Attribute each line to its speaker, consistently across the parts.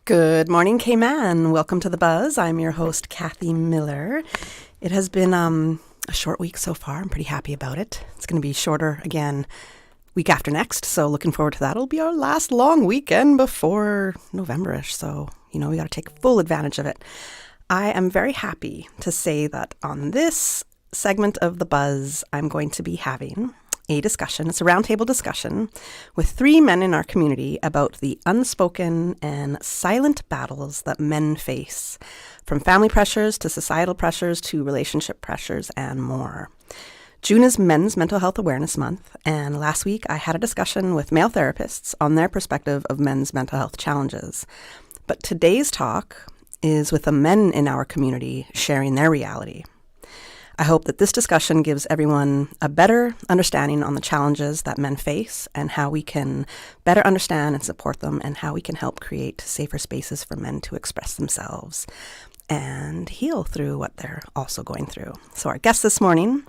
Speaker 1: Good morning, K-Man. Welcome to The Buzz. I'm your host, Kathy Miller. It has been a short week so far. I'm pretty happy about it. It's going to be shorter again week after next, so looking forward to that. It'll be our last long weekend before November-ish, so, we got to take full advantage of it. I am very happy to say that on this segment of The Buzz, I'm going to be having a discussion. It's a roundtable discussion with 3 men in our community about the unspoken and silent battles that men face, from family pressures to societal pressures to relationship pressures and more. June is Men's Mental Health Awareness Month, and last week I had a discussion with male therapists on their perspective of men's mental health challenges. But today's talk is with the men in our community sharing their reality. I hope that this discussion gives everyone a better understanding on the challenges that men face and how we can better understand and support them, and how we can help create safer spaces for men to express themselves and heal through what they're also going through. So our guest this morning,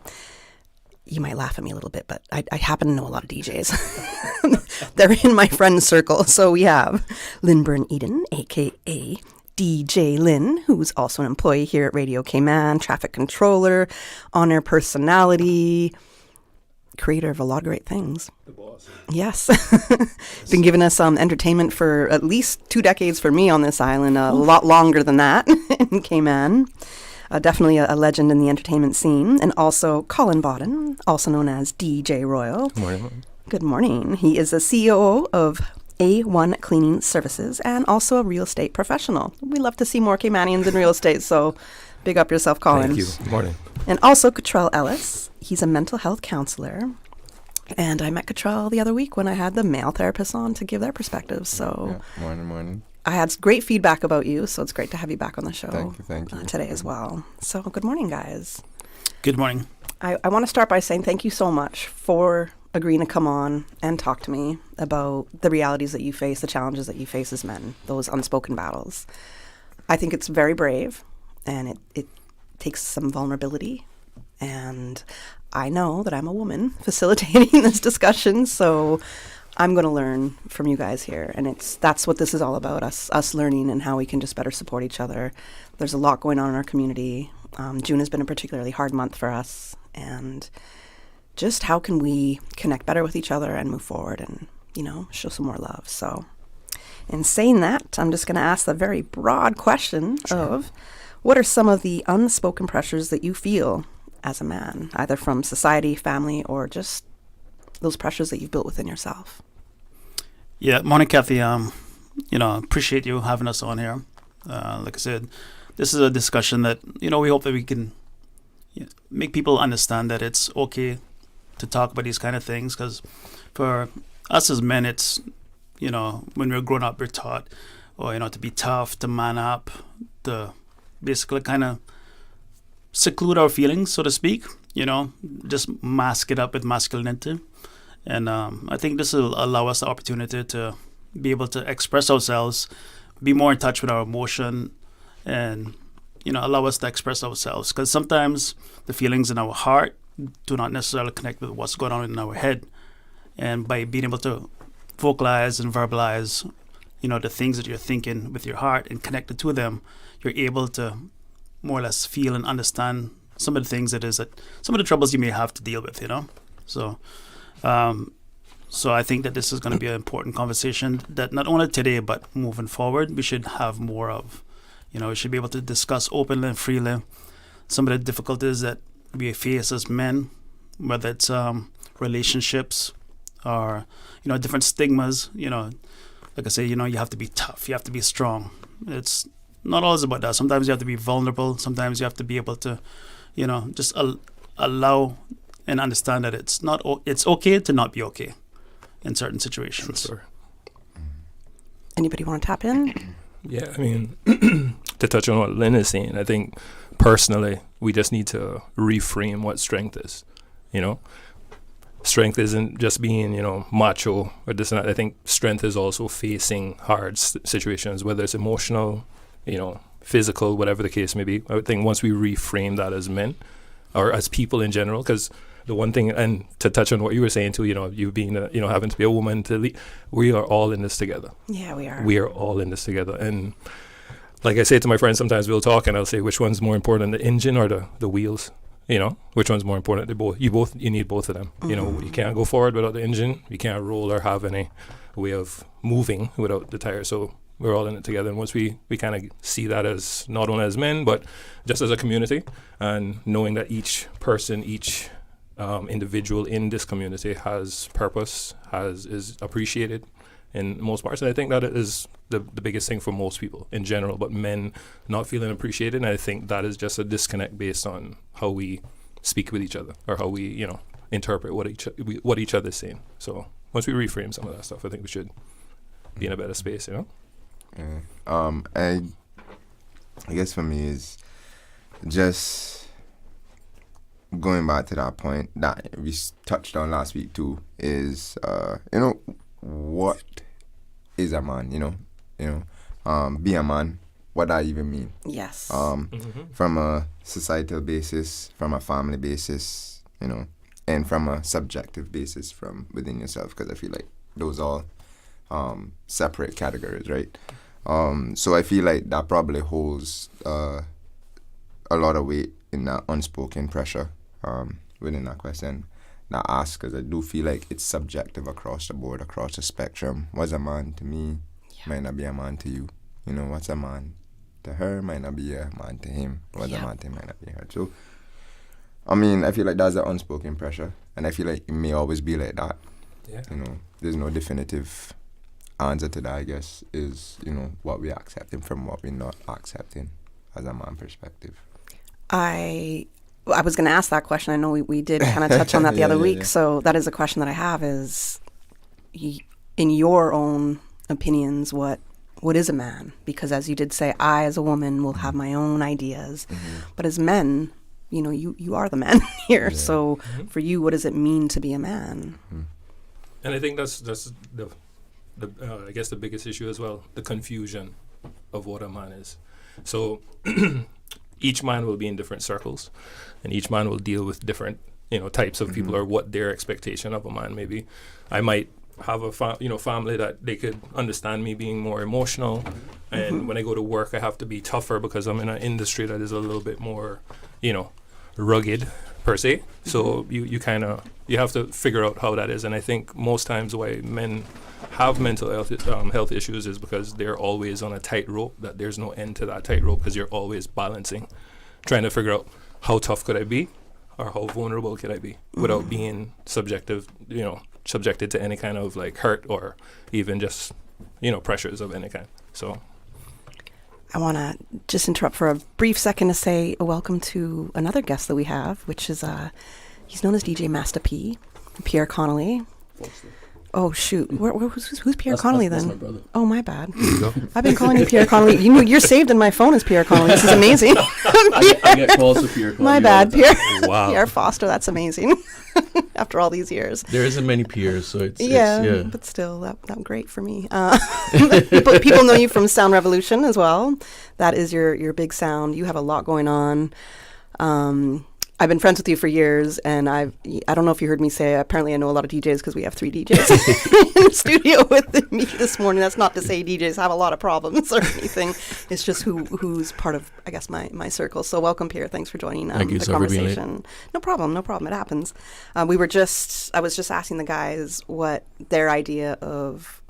Speaker 1: you might laugh at me a little bit, but I happen to know a lot of DJs. They're in my friend circle. So we have Linburn Eden, a.k.a. DJ Lin, who's also an employee here at Radio K-Man, traffic controller, on-air personality, creator of a lot of great things.
Speaker 2: The boss.
Speaker 1: Yes. Been giving us entertainment for at least 2 decades for me on this island, a lot longer than that in K-Man. Definitely a legend in the entertainment scene. And also Colin Bodden, also known as DJ Royal.
Speaker 2: Good morning.
Speaker 1: Good morning. He is the CEO of A1 Cleaning Services and also a real estate professional. We love to see more Caymanians in real estate, so big up yourself, Colin.
Speaker 2: Thank you. Good morning.
Speaker 1: And also Cottrel Ellis. He's a mental health counselor. And I met Cottrel the other week when I had the male therapists on to give their perspectives. So
Speaker 2: Yeah. Morning.
Speaker 1: I had great feedback about you, so it's great to have you back on the show
Speaker 2: Thank you.
Speaker 1: Today as well. So good morning, guys.
Speaker 3: Good morning.
Speaker 1: I want to start by saying thank you so much for agreeing to come on and talk to me about the realities that you face, the challenges that you face as men, those unspoken battles. I think it's very brave, and it takes some vulnerability. And I know that I'm a woman facilitating this discussion, so I'm going to learn from you guys here. And that's what this is all about, us learning and how we can just better support each other. There's a lot going on in our community. June has been a particularly hard month for us, and just how can we connect better with each other and move forward and, show some more love. So in saying that, I'm just going to ask the very broad question of what are some of the unspoken pressures that you feel as a man, either from society, family, or just those pressures that you've built within yourself?
Speaker 3: Yeah, morning, Kathy. Appreciate you having us on here. Like I said, this is a discussion that, we hope that we can make people understand that it's okay to talk about these kind of things, because for us as men, it's, when we're growing up, we're taught, to be tough, to man up, to basically kind of seclude our feelings, so to speak, just mask it up with masculinity. And I think this will allow us the opportunity to be able to express ourselves, be more in touch with our emotion, and, allow us to express ourselves. Because sometimes the feelings in our heart do not necessarily connect with what's going on in our head. And by being able to vocalize and verbalize, the things that you're thinking with your heart and connect it to them, you're able to more or less feel and understand some of the things some of the troubles you may have to deal with, So I think that this is going to be an important conversation that not only today, but moving forward, we should have more of. We should be able to discuss openly and freely some of the difficulties that we face as men, whether it's relationships or, different stigmas. Like I say, you have to be tough, you have to be strong. It's not always about that. Sometimes you have to be vulnerable. Sometimes you have to be able to, just allow and understand that it's okay to not be okay in certain situations.
Speaker 2: Sure.
Speaker 1: Anybody want to tap in?
Speaker 2: Yeah, I mean, to touch on what Lynn is saying, I think personally we just need to reframe what strength is. Strength isn't just being, macho or this and that. I think strength is also facing hard situations, whether it's emotional, physical, whatever the case may be. I would think once we reframe that as men or as people in general, because the one thing, and to touch on what you were saying too, you being, having to be a woman to lead, we are all in this together.
Speaker 1: Yeah, we are.
Speaker 2: We are all in this together. And like I say to my friends, sometimes we'll talk and I'll say, which one's more important, the engine or the wheels? Which one's more important? You need both of them. You can't go forward without the engine. You can't roll or have any way of moving without the tire. So we're all in it together. And once we kind of see that as not only as men, but just as a community, and knowing that each person, each individual in this community has purpose, is appreciated in most parts. And I think that is the biggest thing for most people in general, but men not feeling appreciated. And I think that is just a disconnect based on how we speak with each other, or how we, interpret what each other's saying. So once we reframe some of that stuff, I think we should be in a better space,
Speaker 4: Yeah. I guess for me is just going back to that point that we touched on last week too, is what is a man, be a man, what that even mean.
Speaker 1: Yes.
Speaker 4: From a societal basis, from a family basis, and from a subjective basis from within yourself, because I feel like those all separate categories, right? So I feel like that probably holds a lot of weight in that unspoken pressure within that question that I ask, because I do feel like it's subjective across the board, across the spectrum. What's a man to me might not be a man to you. What's a man to her might not be a man to him. What's a man to him might not be her. So, I feel like that's the unspoken pressure, and I feel like it may always be like that.
Speaker 2: Yeah.
Speaker 4: There's no definitive answer to that, I guess, is, what we're accepting from what we're not accepting as a man perspective.
Speaker 1: I was going to ask that question. I know we did kind of touch on that the other week. Yeah. So that is a question that I have is, in your own opinions, what is a man? Because as you did say, I as a woman will have my own ideas. But as men, you are the men here. Yeah. So for you, what does it mean to be a man?
Speaker 2: And I think that's the I guess the biggest issue as well, the confusion of what a man is. So each man will be in different circles, and each man will deal with different, types of people, or what their expectation of a man may be. I might have a family that they could understand me being more emotional, and when I go to work, I have to be tougher because I'm in an industry that is a little bit more, rugged per se. So you have to figure out how that is. And I think most times why men have mental health issues is because they're always on a tightrope, that there's no end to that tightrope, because you're always balancing, trying to figure out how tough could I be, or how vulnerable could I be without being subjected to any kind of like hurt, or even just, pressures of any kind. So
Speaker 1: I want to just interrupt for a brief second to say a welcome to another guest that we have, which is he's known as DJ Master P, Pierre Connolly. Oh shoot! Who's Pierre Connolly then?
Speaker 5: That's my brother.
Speaker 1: Oh, my bad. I've been calling you Pierre Connolly. You're saved in my phone as Pierre Connolly. This is amazing.
Speaker 5: I get calls to Pierre Connolly.
Speaker 1: My bad, Pierre.
Speaker 2: Wow.
Speaker 1: Pierre Foster. That's amazing. After all these years,
Speaker 5: there isn't many Pierres, so it's
Speaker 1: but still, that great for me. People know you from Sound Revolution as well. That is your big sound. You have a lot going on. I've been friends with you for years, and I don't know if you heard me say, apparently I know a lot of DJs because we have 3 DJs in the studio with me this morning. That's not to say DJs have a lot of problems or anything. It's just who's part of, I guess, my circle. So welcome, Pierre. Thanks for joining
Speaker 5: Thank you
Speaker 1: the
Speaker 5: so
Speaker 1: conversation. No problem. It happens. I was just asking the guys what their idea of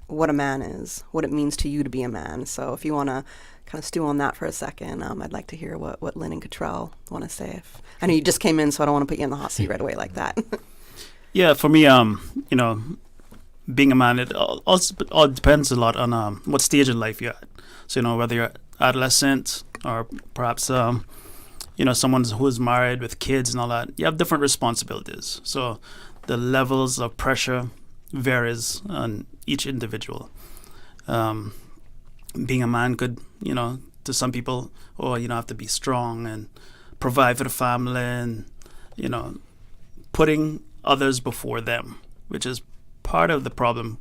Speaker 1: what a man is, what it means to you to be a man. So if you want to kind of stew on that for a second, I'd like to hear what Lin and Cottrel want to say. I know you just came in, so I don't want to put you in the hot seat right away like that.
Speaker 3: Yeah, for me, being a man, it all depends a lot on what stage in life you're at. So, whether you're adolescent or perhaps, someone who's married with kids and all that, you have different responsibilities. So the levels of pressure varies on each individual. Being a man could, to some people, have to be strong and provide for the family and, putting others before them, which is part of the problem.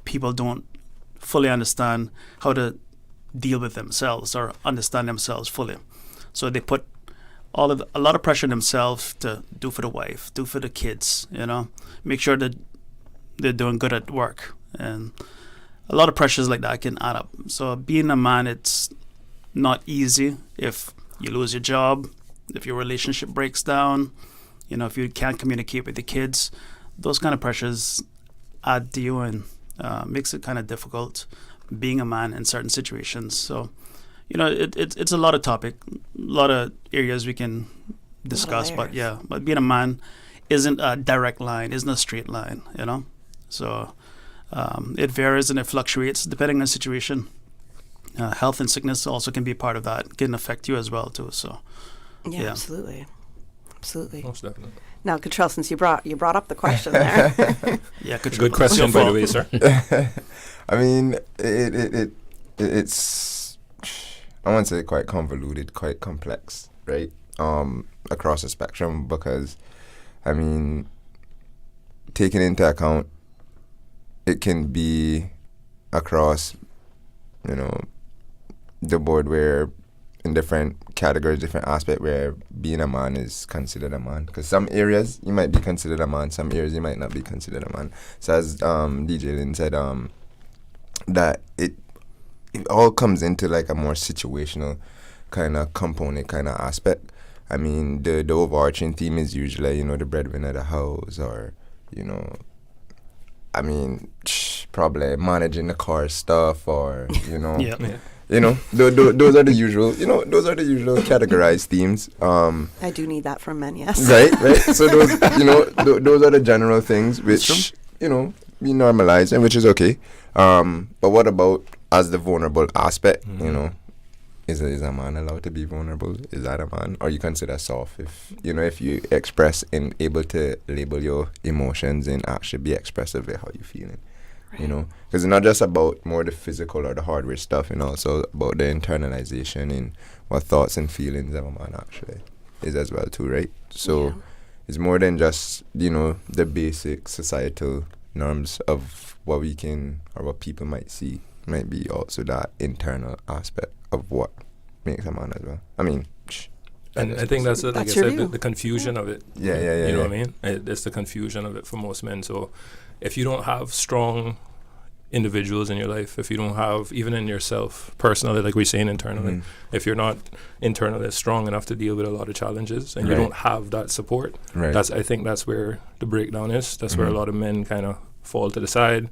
Speaker 3: People don't fully understand how to deal with themselves or understand themselves fully. So they put a lot of pressure on themselves to do for the wife, do for the kids, make sure that they're doing good at work. And a lot of pressures like that can add up. So being a man, it's not easy if you lose your job, if your relationship breaks down, if you can't communicate with the kids. Those kind of pressures add to you and makes it kind of difficult being a man in certain situations. So, it's a lot of topic, a lot of areas we can discuss. But being a man isn't a direct line, isn't a straight line, So it varies and it fluctuates depending on the situation. Health and sickness also can be part of that, can affect you as well too. So
Speaker 1: yeah. Absolutely.
Speaker 2: Most definitely.
Speaker 1: Now, Cottrel, since you brought up the question there.
Speaker 3: Yeah, Cottrel.
Speaker 2: Good question, by the way, sir.
Speaker 4: I mean, it's I won't say quite convoluted, quite complex, right? Across the spectrum, because I mean, taking into account, it can be across, the board, where in different categories, different aspects, where being a man is considered a man. Because some areas you might be considered a man, some areas you might not be considered a man. So as DJ Lin said, that it all comes into like a more situational kind of component, kind of aspect. I mean, the overarching theme is usually, the breadwinner of the house, or, I mean, probably managing the car stuff, or,
Speaker 3: Yeah.
Speaker 4: Those are the usual, categorized themes.
Speaker 1: I do need that from men, yes.
Speaker 4: Right. So those, those are the general things which, we normalize, and which is okay. But what about as the vulnerable aspect?
Speaker 2: Mm-hmm.
Speaker 4: Is a man allowed to be vulnerable? Is that a man? Or you consider soft if you express and able to label your emotions and actually be expressive with how you're feeling. Right. Because it's not just about more the physical or the hardware stuff, and also about the internalization and what thoughts and feelings of a man actually is as well too, right? So it's more than just, the basic societal norms of what we can or what people might see. Might be also that internal aspect of what makes a man as well. I mean,
Speaker 2: and I think that's like I said, the confusion of it.
Speaker 4: Yeah.
Speaker 2: You know what I mean? It's the confusion of it for most men. So if you don't have strong individuals in your life, if you don't have, even in yourself personally, like we're saying internally, if you're not internally strong enough to deal with a lot of challenges, and you don't have that support, I think that's where the breakdown is. That's where a lot of men kind of fall to the side,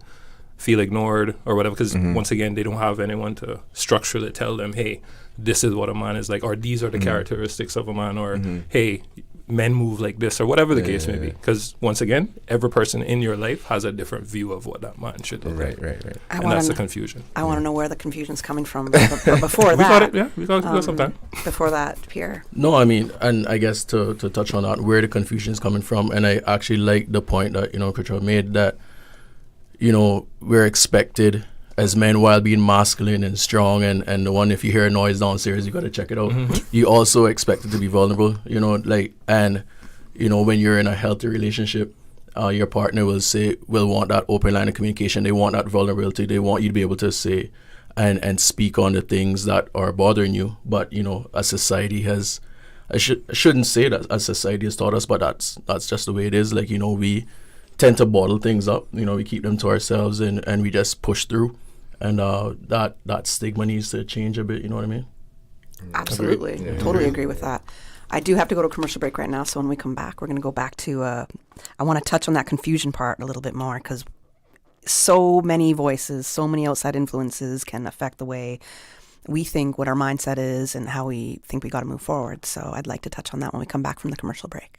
Speaker 2: feel ignored or whatever, because once again, they don't have anyone to structurally tell them, hey, this is what a man is like, or these are the characteristics of a man, or hey, men move like this, or whatever the case may be. Because once again, every person in your life has a different view of what that man should look like. Right. And that's the confusion.
Speaker 1: I want to know where the confusion's coming from. But before that,
Speaker 2: we got some time.
Speaker 1: Before that, Pierre.
Speaker 5: No, I mean, and I guess to touch on that, where the confusion is coming from, and I actually like the point that Cottrel made, that we're expected as men, while being masculine and strong, and the one, if you hear a noise downstairs, you got to check it out. You also expected to be vulnerable, and when you're in a healthy relationship, your partner will want that open line of communication. They want that vulnerability. They want you to be able to say and speak on the things that are bothering you. But a society has, I shouldn't say that a society has taught us, but that's just the way it is. Like, we tend to bottle things up. We keep them to ourselves, and we just push through. And that stigma needs to change a bit. You know what I mean?
Speaker 1: Absolutely.
Speaker 4: Yeah.
Speaker 1: Totally agree with that. I do have to go to a commercial break right now, so when we come back, we're going to go back to, I want to touch on that confusion part a little bit more, because so many voices, so many outside influences can affect the way we think, what our mindset is, and how we think we got to move forward. So I'd like to touch on that when we come back from the commercial break.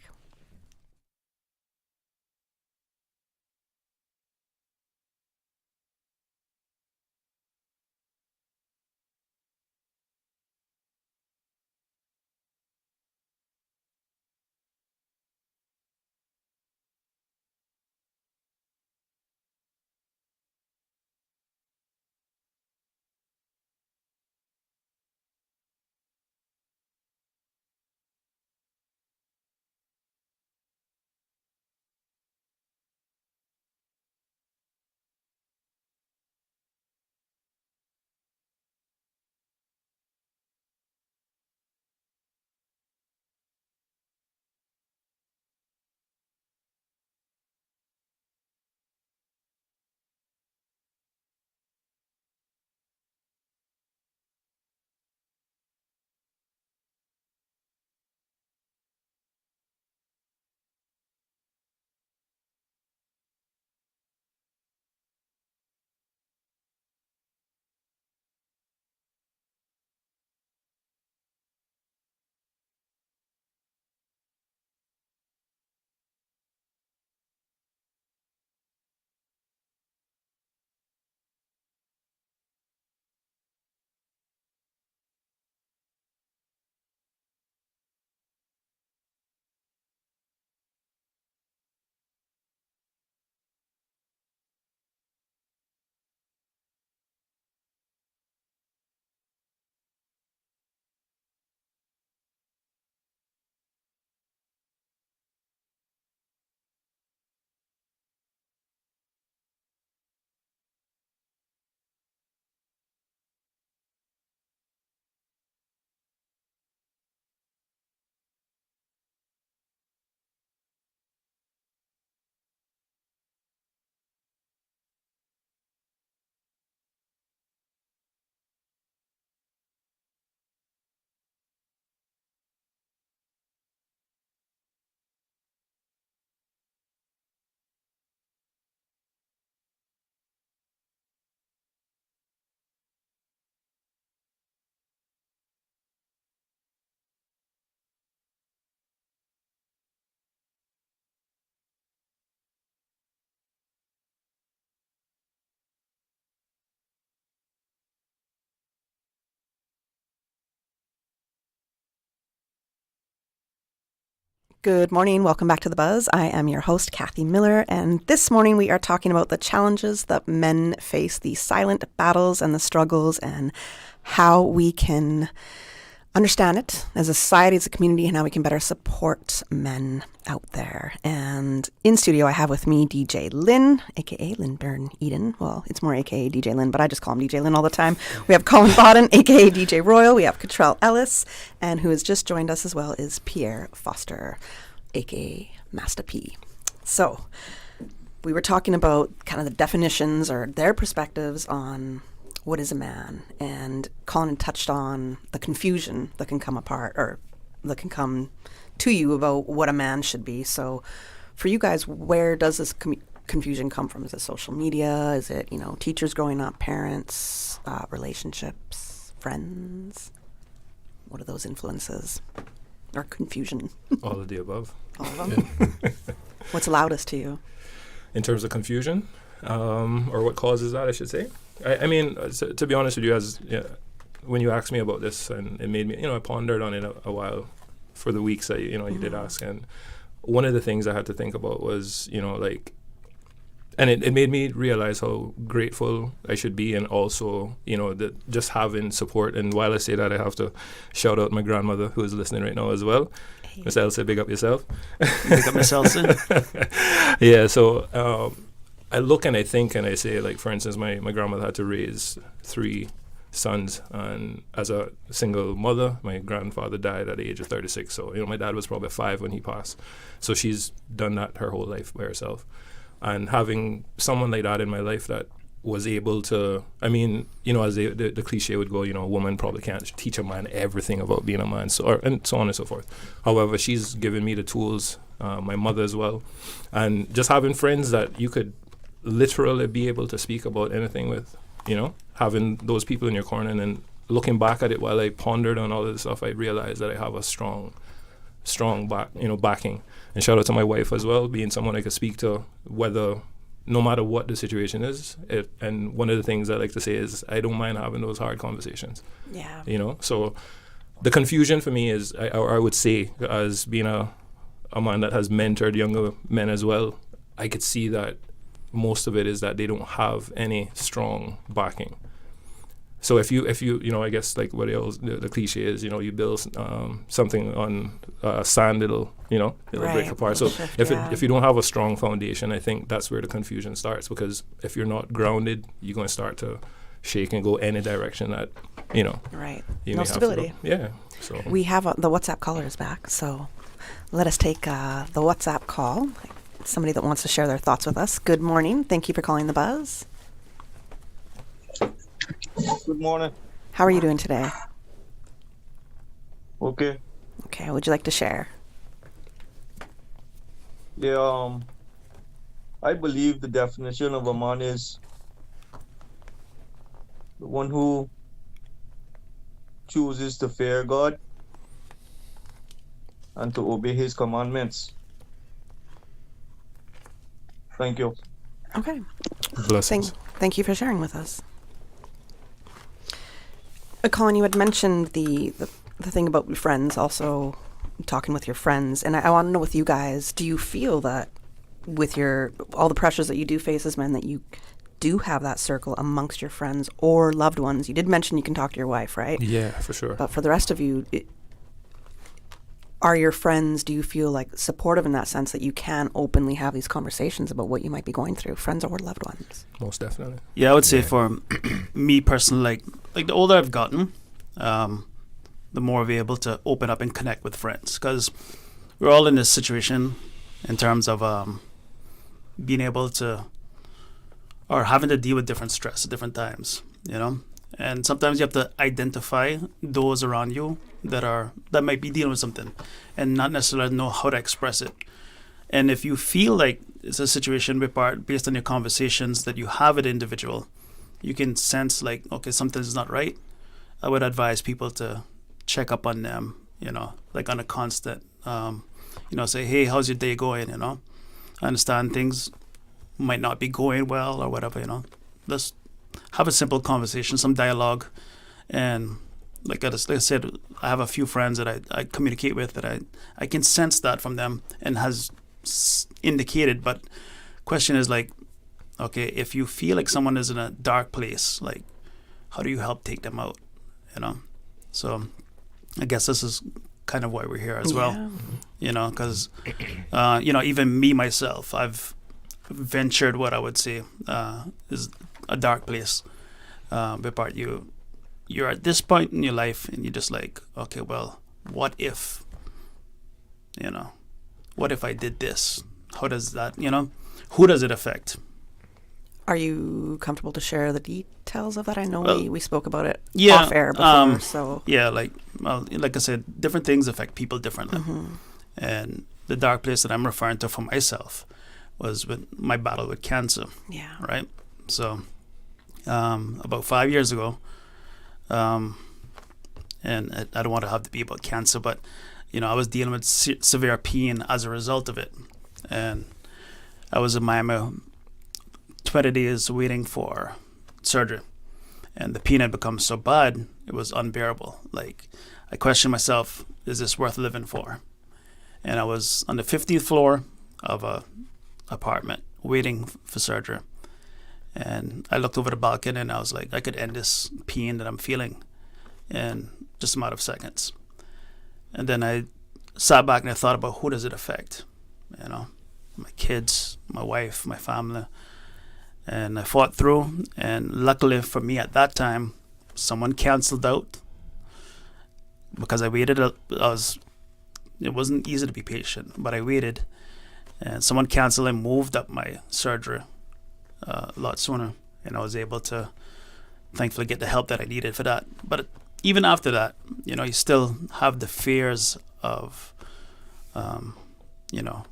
Speaker 1: Good morning. Welcome back to The Buzz. I am your host, Kathy Miller, and this morning we are talking about the challenges that men face, the silent battles and the struggles, and how we can understand it as a society, as a community, and how we can better support men out there. And in studio, I have with me DJ Lin, aka Linburn Eden. Well, it's more aka DJ Lin, but I just call him DJ Lin all the time. We have Colin Bodden, aka DJ Royal. We have Cottrel Ellis, and who has just joined us as well is Pierre Foster, aka Master P. So we were talking about kind of the definitions or their perspectives on what is a man, and Colin touched on the confusion that can come apart or that can come to you about what a man should be. So for you guys, where does this confusion come from? Is it social media? Is it, teachers growing up, parents, relationships, friends? What are those influences or confusion?
Speaker 2: All of the above.
Speaker 1: All of them? Yeah. What's loudest to you?
Speaker 2: In terms of confusion, or what causes that, I should say. I mean, to be honest with you, when you asked me about this, and it made me, I pondered on it a while for the weeks that, you did ask. And one of the things I had to think about was, and it made me realize how grateful I should be, and also, that just having support. And while I say that, I have to shout out my grandmother who is listening right now as well. Hey. Miss Elsa, big up yourself.
Speaker 3: Big up Miss Elsa.
Speaker 2: Yeah, so I look and I think and I say, for instance, my grandmother had to raise 3 sons, and as a single mother, my grandfather died at the age of 36. So, my dad was probably 5 when he passed. So she's done that her whole life by herself. And having someone like that in my life that was able to, as the cliche would go, a woman probably can't teach a man everything about being a man, and so on and so forth. However, she's given me the tools, my mother as well. And just having friends that you could literally be able to speak about anything with, having those people in your corner. And then looking back at it while I pondered on all this stuff, I realized that I have a strong backing. And shout out to my wife as well, being someone I could speak to, no matter what the situation is. And one of the things I like to say is I don't mind having those hard conversations.
Speaker 1: Yeah.
Speaker 2: So the confusion for me is, I would say, as being a man that has mentored younger men as well, I could see that most of it is that they don't have any strong backing. So if you I guess what else the cliche is, you build something on sand, it'll break apart. So if you don't have a strong foundation, I think that's where the confusion starts, because if you're not grounded, you're going to start to shake and go any direction that
Speaker 1: right.
Speaker 2: You
Speaker 1: no stability.
Speaker 2: Yeah. So
Speaker 1: we have the WhatsApp caller is back, so let us take the WhatsApp call. Somebody that wants to share their thoughts with us. Good morning. Thank you for calling The Buzz.
Speaker 6: Good morning.
Speaker 1: How are you doing today?
Speaker 6: Okay.
Speaker 1: Okay. What would you like to share?
Speaker 6: Yeah, I believe the definition of a man is the one who chooses to fear God and to obey His commandments. Thank you.
Speaker 1: Okay.
Speaker 2: Blessings.
Speaker 1: Thank you for sharing with us. Colin, you had mentioned the thing about friends, also talking with your friends, and I want to know with you guys, do you feel that with all the pressures that you do face as men, that you do have that circle amongst your friends or loved ones? You did mention you can talk to your wife, right?
Speaker 2: Yeah, for sure.
Speaker 1: But for the rest of you, are your friends, do you feel supportive in that sense that you can openly have these conversations about what you might be going through, friends or loved ones?
Speaker 2: Most definitely.
Speaker 3: Yeah, I would say for me personally, like the older I've gotten, the more I'll be able to open up and connect with friends, because we're all in this situation in terms of being able to, or having to deal with different stress at different times, and sometimes you have to identify those around you that might be dealing with something and not necessarily know how to express it. And if you feel like it's a situation based on your conversations that you have with the individual, you can sense okay, something's not right. I would advise people to check up on them, on a constant, say, hey, how's your day going? I understand things might not be going well or whatever, Let's have a simple conversation, some dialogue, and like I said, I have a few friends that I communicate with that I can sense that from them and has indicated. But question is like, okay, if you feel like someone is in a dark place, like how do you help take them out? You know, so I guess this is kind of why we're here as well. You know, because you know, even me myself, I've ventured what I would say is a dark place. But you're at this point in your life and you're just like, okay, well, what if, you know, what if I did this? How does that, you know, who does it affect?
Speaker 1: Are you comfortable to share the details of that? I know we spoke about it
Speaker 3: yeah,
Speaker 1: off air before, so.
Speaker 3: Yeah, like I said, different things affect people differently. And the dark place that I'm referring to for myself was with my battle with cancer.
Speaker 1: Yeah.
Speaker 3: Right? So about 5 years ago, and I don't want to have to be about cancer, but, you know, I was dealing with severe pain as a result of it. And I was in Miami 20 days waiting for surgery, and the pain had become so bad it was unbearable. Like, I questioned myself, is this worth living for? And I was on the 15th floor of a apartment waiting for surgery, and I looked over the balcony and I was like, I could end this pain that I'm feeling in just a matter of seconds. And then I sat back and I thought about, who does it affect? You know, my kids, my wife, my family. And I fought through, and luckily for me at that time, someone canceled out because I waited. It wasn't easy to be patient, but I waited, and someone canceled and moved up my surgery a lot sooner, and I was able to thankfully get the help that I needed for that. But even after that, you know, you still have the fears of, you know,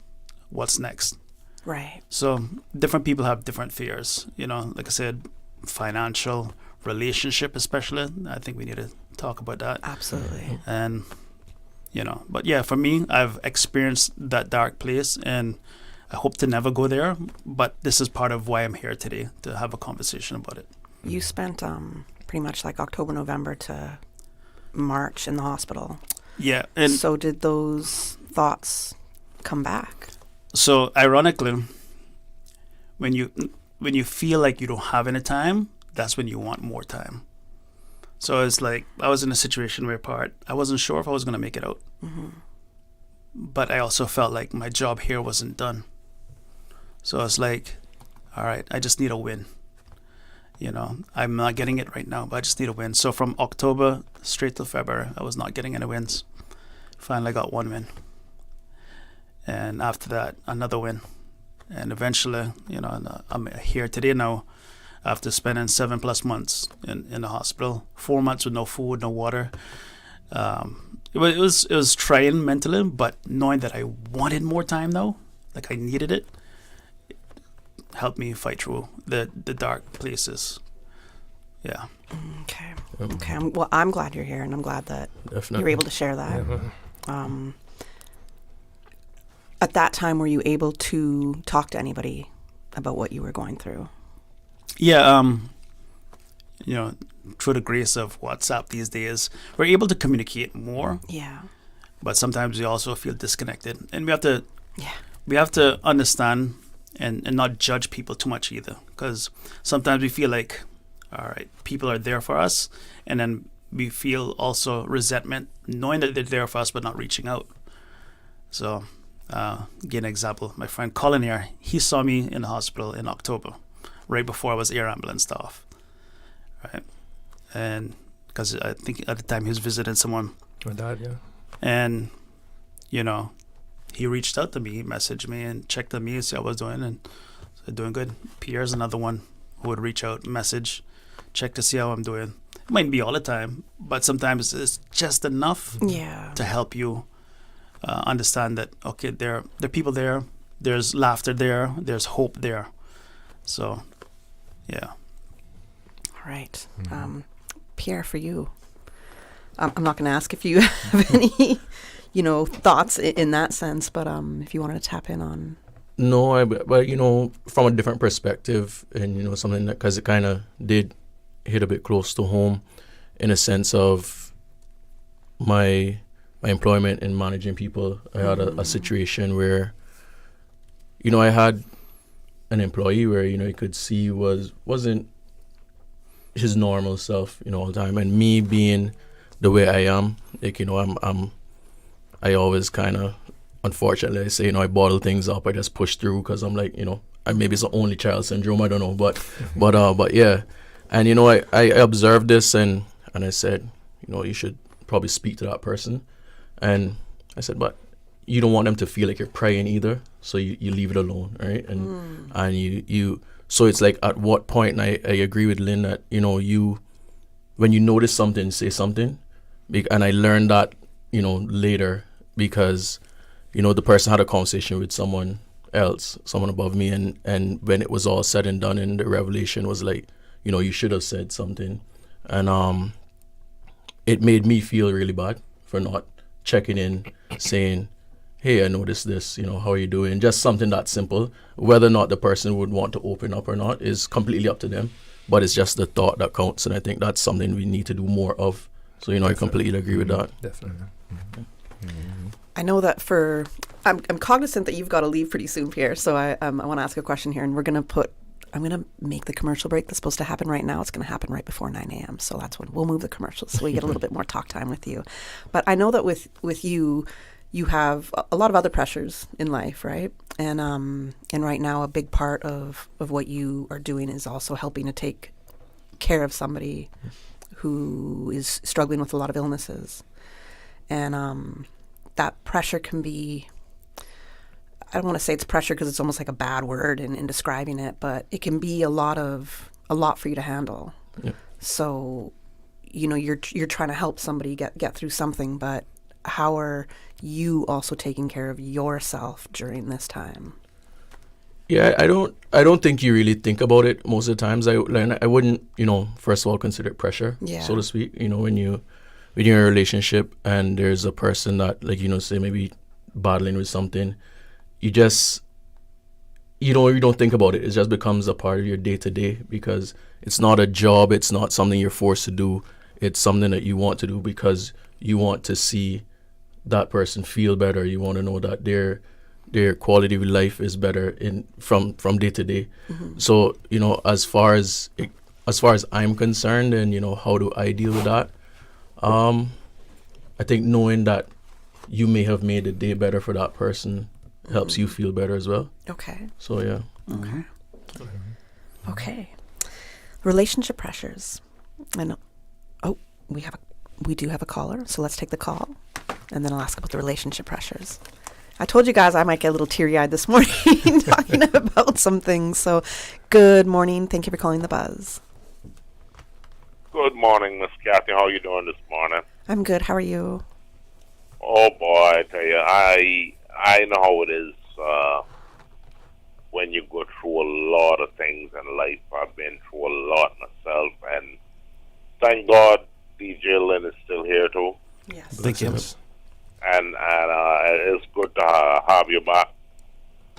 Speaker 3: what's next.
Speaker 1: Right.
Speaker 3: So different people have different fears, you know, like I said, financial, relationship especially. I think we need to talk about that.
Speaker 1: Absolutely.
Speaker 3: And, you know, but yeah, for me, I've experienced that dark place and I hope to never go there. But this is part of why I'm here today, to have a conversation about it.
Speaker 1: You spent pretty much like October, November to March in the hospital.
Speaker 3: Yeah. And
Speaker 1: so did those thoughts come back?
Speaker 3: So ironically, when you feel like you don't have any time, that's when you want more time. So it's like I was in a situation where I wasn't sure if I was going to make it out. But I also felt like my job here wasn't done. So it's like, all right, I just need a win. You know, I'm not getting it right now, but I just need a win. So from October straight to February, I was not getting any wins. Finally got one win. And after that, another win. And eventually, you know, I'm here today now after spending 7+ months in the hospital, 4 months with no food, no water. It was trying mentally, but knowing that I wanted more time now, like I needed it helped me fight through the dark places. Yeah.
Speaker 1: Okay. Okay. I'm glad you're here, and I'm glad that you're able to share that. At that time, were you able to talk to anybody about what you were going through?
Speaker 3: Yeah, you know, through the grace of WhatsApp these days, we're able to communicate more.
Speaker 1: Yeah.
Speaker 3: But sometimes we also feel disconnected, and we have to understand and not judge people too much either, because sometimes we feel like, all right, people are there for us, and then we feel also resentment knowing that they're there for us but not reaching out. So. Give an example. My friend Colin here, he saw me in the hospital in October, right before I was air ambulanced off. Right? And because I think at the time he was visiting someone.
Speaker 2: My dad, yeah.
Speaker 3: And, you know, he reached out to me, he messaged me and checked on me and see how I was doing. And so doing good. Pierre's another one who would reach out, message, check to see how I'm doing. It might be all the time, but sometimes it's just enough to help you understand that, okay, there are people there, there's laughter there, there's hope there. So, yeah.
Speaker 1: All right. Pierre, for you, I'm not going to ask if you have any, you know, thoughts in that sense, but if you wanted to tap in on.
Speaker 5: No, but you know, from a different perspective, and you know, something that, because it kind of did hit a bit close to home, in a sense of, my employment in managing people, I had a situation where, I had an employee where, you could see wasn't his normal self, all the time. And me being the way I am, like, I always kind of, unfortunately, I say, I bottle things up. I just push through because I'm like, maybe it's the only child syndrome. I don't know, but yeah. And I observed this and I said, you should probably speak to that person. And I said, but you don't want them to feel like you're praying either, so you leave it alone, right? And you so it's like, at what point? And I agree with Lin that when you notice something, say something. And I learned that later because the person had a conversation with someone else, someone above me, and when it was all said and done, and the revelation was like, you should have said something. And it made me feel really bad for not checking in, saying, hey, I noticed this, how are you doing? Just something that simple. Whether or not the person would want to open up or not is completely up to them, but it's just the thought that counts. And I think that's something we need to do more of. So, I completely agree with that.
Speaker 2: Definitely.
Speaker 1: I know that I'm cognizant that you've got to leave pretty soon, Pierre. So I want to ask a question here, and I'm going to make the commercial break that's supposed to happen right now. It's going to happen right before 9 a.m. So that's when we'll move the commercials so we get a little bit more talk time with you. But I know that with you, you have a lot of other pressures in life, right? And right now a big part of what you are doing is also helping to take care of somebody who is struggling with a lot of illnesses. And that pressure can be, I don't want to say it's pressure because it's almost like a bad word in describing it, but it can be a lot for you to handle. Yeah. So, you're trying to help somebody get through something, but how are you also taking care of yourself during this time?
Speaker 5: Yeah, I don't think you really think about it most of the times. I wouldn't, first of all, consider it pressure, so to speak. When you're in a relationship and there's a person that, like, say maybe battling with something, you just, you don't think about it. It just becomes a part of your day to day because it's not a job. It's not something you're forced to do. It's something that you want to do because you want to see that person feel better. You want to know that their quality of life is better from day to day. Mm-hmm. So, as far as I'm concerned, and how do I deal with that? I think knowing that you may have made the day better for that person helps you feel better as well.
Speaker 1: Okay.
Speaker 5: So yeah.
Speaker 1: Okay. Okay. Relationship pressures. I know. Oh, we do have a caller, so let's take the call, and then I'll ask about the relationship pressures. I told you guys I might get a little teary-eyed this morning talking about some things. So, good morning. Thank you for calling the Buzz.
Speaker 7: Good morning, Miss Kathy. How are you doing this morning?
Speaker 1: I'm good. How are you?
Speaker 7: Oh boy, I tell you, I know how it is when you go through a lot of things in life. I've been through a lot myself, and thank God DJ Lin is still here too.
Speaker 1: Yes.
Speaker 3: Thank you.
Speaker 7: And it's good to have you back.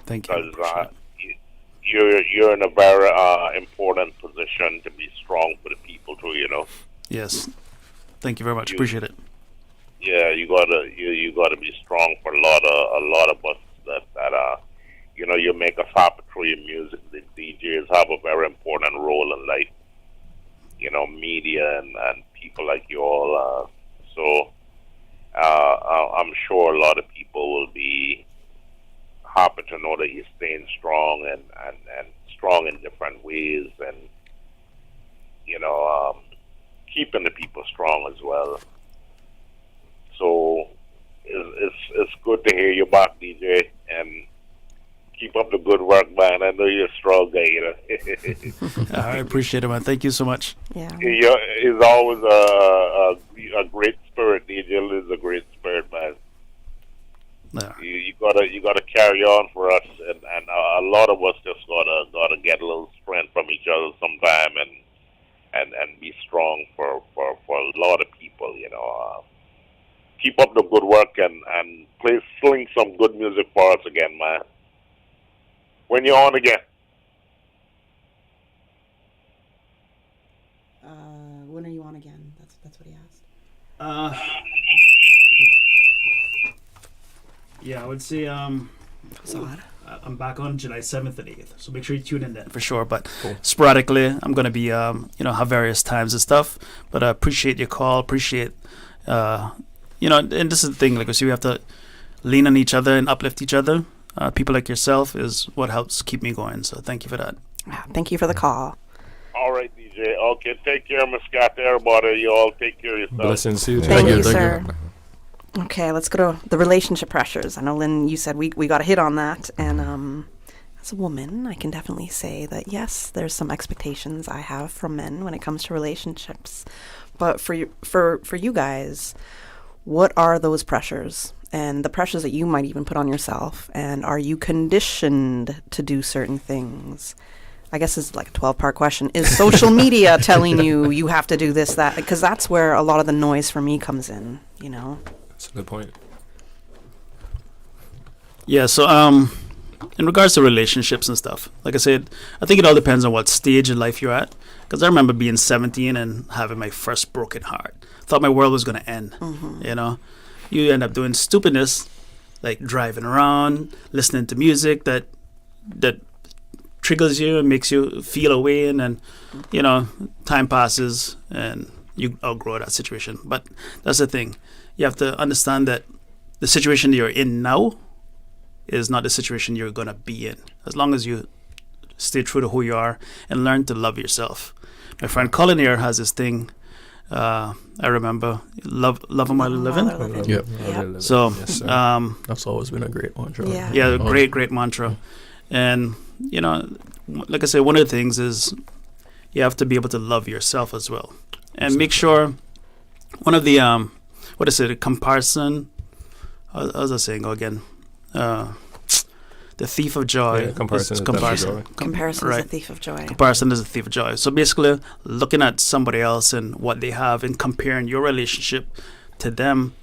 Speaker 3: Thank you.
Speaker 7: Because you're in a very important position to be strong for the people too.
Speaker 3: Yes. Thank you very much. Appreciate it.
Speaker 7: Yeah, you gotta be strong for a lot of us that you make us happy through your music. The DJs have a very important role in life. Media and people like you all. So I'm sure a lot of people will be happy to know that you're staying strong and strong in different ways, and keeping the people strong as well. So it's good to hear you back, DJ, and keep up the good work, man. I know you're a strong guy.
Speaker 3: I appreciate it, man. Thank you so much.
Speaker 1: Yeah.
Speaker 7: He's always a great spirit. DJ is a great spirit, man.
Speaker 3: Yeah.
Speaker 7: You gotta carry on for us, and a lot of us just gotta get a little strength from each other sometime, and be strong for a lot of people. Keep up the good work and sling some good music for us again, man. When you're on again.
Speaker 1: When are you on again? That's what he asked.
Speaker 3: Yeah, I would say
Speaker 1: That's odd.
Speaker 3: I'm back on July 7th and 8th, so make sure you tune in then for sure. But sporadically, I'm going to be, have various times and stuff. But I appreciate your call, appreciate, and this is the thing, like we see, we have to lean on each other and uplift each other. People like yourself is what helps keep me going. So thank you for that.
Speaker 1: Thank you for the call.
Speaker 7: All right, DJ. Okay, take care, Muscat. Everybody, you all take care of yourself.
Speaker 2: Blessings to you.
Speaker 1: Thank you,
Speaker 5: Thank you.
Speaker 1: sir. Okay, let's go to the relationship pressures. I know, Lynn, you said we got to hit on that. And as a woman, I can definitely say that, yes, there's some expectations I have from men when it comes to relationships. But for you guys, what are those pressures? And the pressures that you might even put on yourself? And are you conditioned to do certain things? I guess it's like a 12-part question. Is social media telling you have to do this, that? Because that's where a lot of the noise for me comes in,
Speaker 2: That's a good point.
Speaker 3: Yeah, so in regards to relationships and stuff, like I said, I think it all depends on what stage in life you're at. Because I remember being 17 and having my first broken heart. Thought my world was going to end, You end up doing stupidness, like driving around, listening to music that triggers you and makes you feel away, and then, time passes and you outgrow that situation. But that's the thing. You have to understand that the situation you're in now is not the situation you're going to be in. As long as you stay true to who you are and learn to love yourself. My friend Colin here has this thing, I remember, love him while living.
Speaker 5: Yep.
Speaker 3: So,
Speaker 2: Yes, sir.
Speaker 5: That's always been a great mantra.
Speaker 1: Yeah.
Speaker 3: great mantra. And, like I said, one of the things is you have to be able to love yourself as well. And make sure one of the, comparison, how's that saying go again? The thief of joy.
Speaker 2: Yeah, comparison is
Speaker 3: comparison.
Speaker 2: definitely
Speaker 1: Comparison is
Speaker 3: right.
Speaker 1: a thief of joy.
Speaker 3: Comparison is a thief of joy. So basically, looking at somebody else and what they have and comparing your relationship to them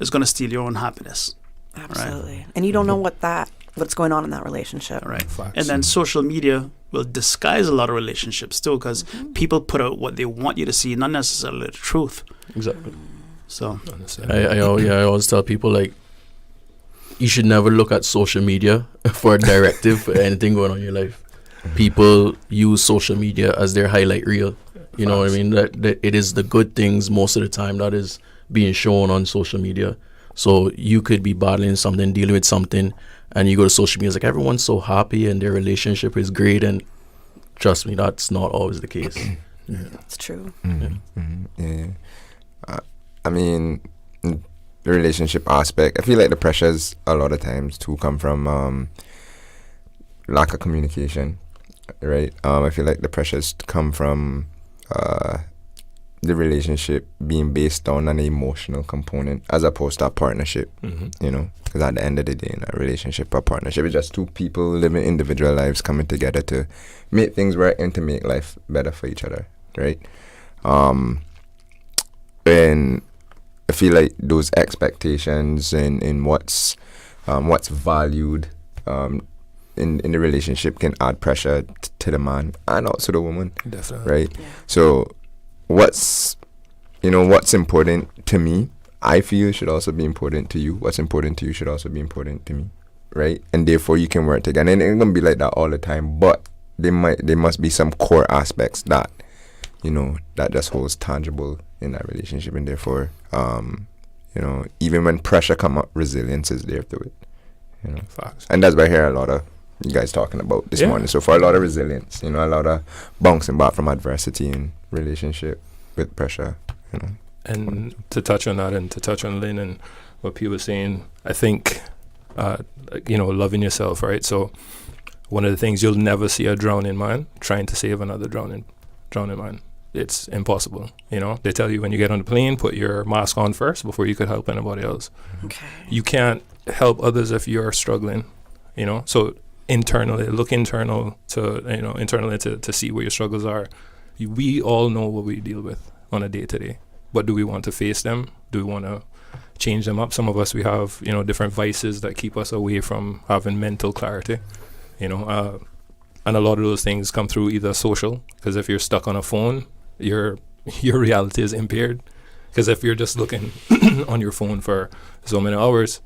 Speaker 3: is going to steal your own happiness.
Speaker 1: Absolutely. Right? And you don't know what's going on in that relationship.
Speaker 3: Right.
Speaker 2: Facts.
Speaker 3: And then social media will disguise a lot of relationships too, because people put out what they want you to see, not necessarily the truth.
Speaker 5: Exactly.
Speaker 3: So
Speaker 5: I always tell people, like, you should never look at social media for a directive for anything going on in your life. People use social media as their highlight reel. You know what I mean? That it is the good things most of the time that is being shown on social media. So you could be battling something, dealing with something, and you go to social media, it's like everyone's so happy and their relationship is great. And trust me, that's not always the case.
Speaker 1: It's true.
Speaker 4: Yeah. I mean, the relationship aspect, I feel like the pressures a lot of times too come from lack of communication, right? I feel like the pressures come from the relationship being based on an emotional component as opposed to a partnership, because at the end of the day, in a relationship or partnership, it's just two people living individual lives coming together to make things work and to make life better for each other, right? And I feel like those expectations in what's valued in the relationship can add pressure to the man and also the woman.
Speaker 2: Definitely.
Speaker 4: Right? Yeah. So what's important to me, I feel should also be important to you. What's important to you should also be important to me. Right? And therefore you can work together. And it's gonna be like that all the time, but there must be some core aspects that that just holds tangible in that relationship, and therefore even when pressure come up, resilience is there through it.
Speaker 2: Facts.
Speaker 4: And that's what I hear a lot of you guys talking about this morning. So for a lot of resilience, a lot of bouncing back from adversity in relationship with pressure,
Speaker 2: And to touch on that and to touch on Lin and what Pierre was saying, I think loving yourself, right? So one of the things, you'll never see a drowning man trying to save another drowning man. It's impossible. They tell you when you get on the plane, put your mask on first before you could help anybody else.
Speaker 1: Okay.
Speaker 2: You can't help others if you're struggling, So internally, look internally to see where your struggles are. We all know what we deal with on a day-to-day. But do we want to face them? Do we want to change them up? Some of us, we have, different vices that keep us away from having mental clarity, and a lot of those things come through either social, because if you're stuck on a phone, your reality is impaired. Because if you're just looking on your phone for so many hours,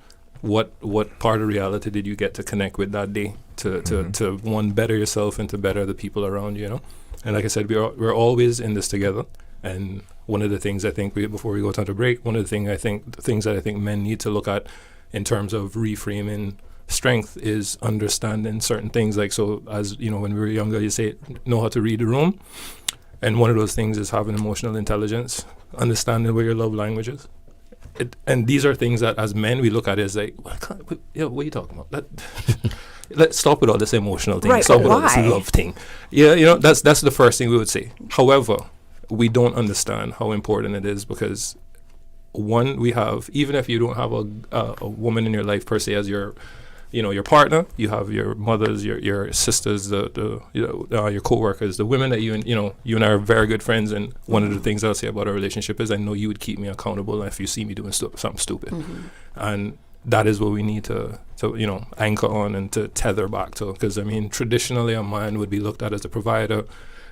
Speaker 2: what part of reality did you get to connect with that day to one, better yourself and to better the people around you, you know? And like I said, we're always in this together. And one of the things I think before we go to the break, one of the things that I think men need to look at in terms of reframing strength is understanding certain things. Like, so as you know, when we were younger, you say know how to read the room, and one of those things is having emotional intelligence, understanding what your love language is. And these are things that as men we look at it as like, what are you talking about? Let's stop with all this emotional thing.
Speaker 1: Right,
Speaker 2: stop with all
Speaker 1: why?
Speaker 2: this love thing. Yeah, you know, that's the first thing we would say. However, we don't understand how important it is, because one, we have, even if you don't have a woman in your life per se as your, you know, your partner, you have your mothers, your sisters, your co-workers, the women that you and I are very good friends. And one of the things I'll say about our relationship is I know you would keep me accountable if you see me doing something stupid. And that is what we need to you know, anchor on and to tether back to. Because I mean, traditionally a man would be looked at as a provider,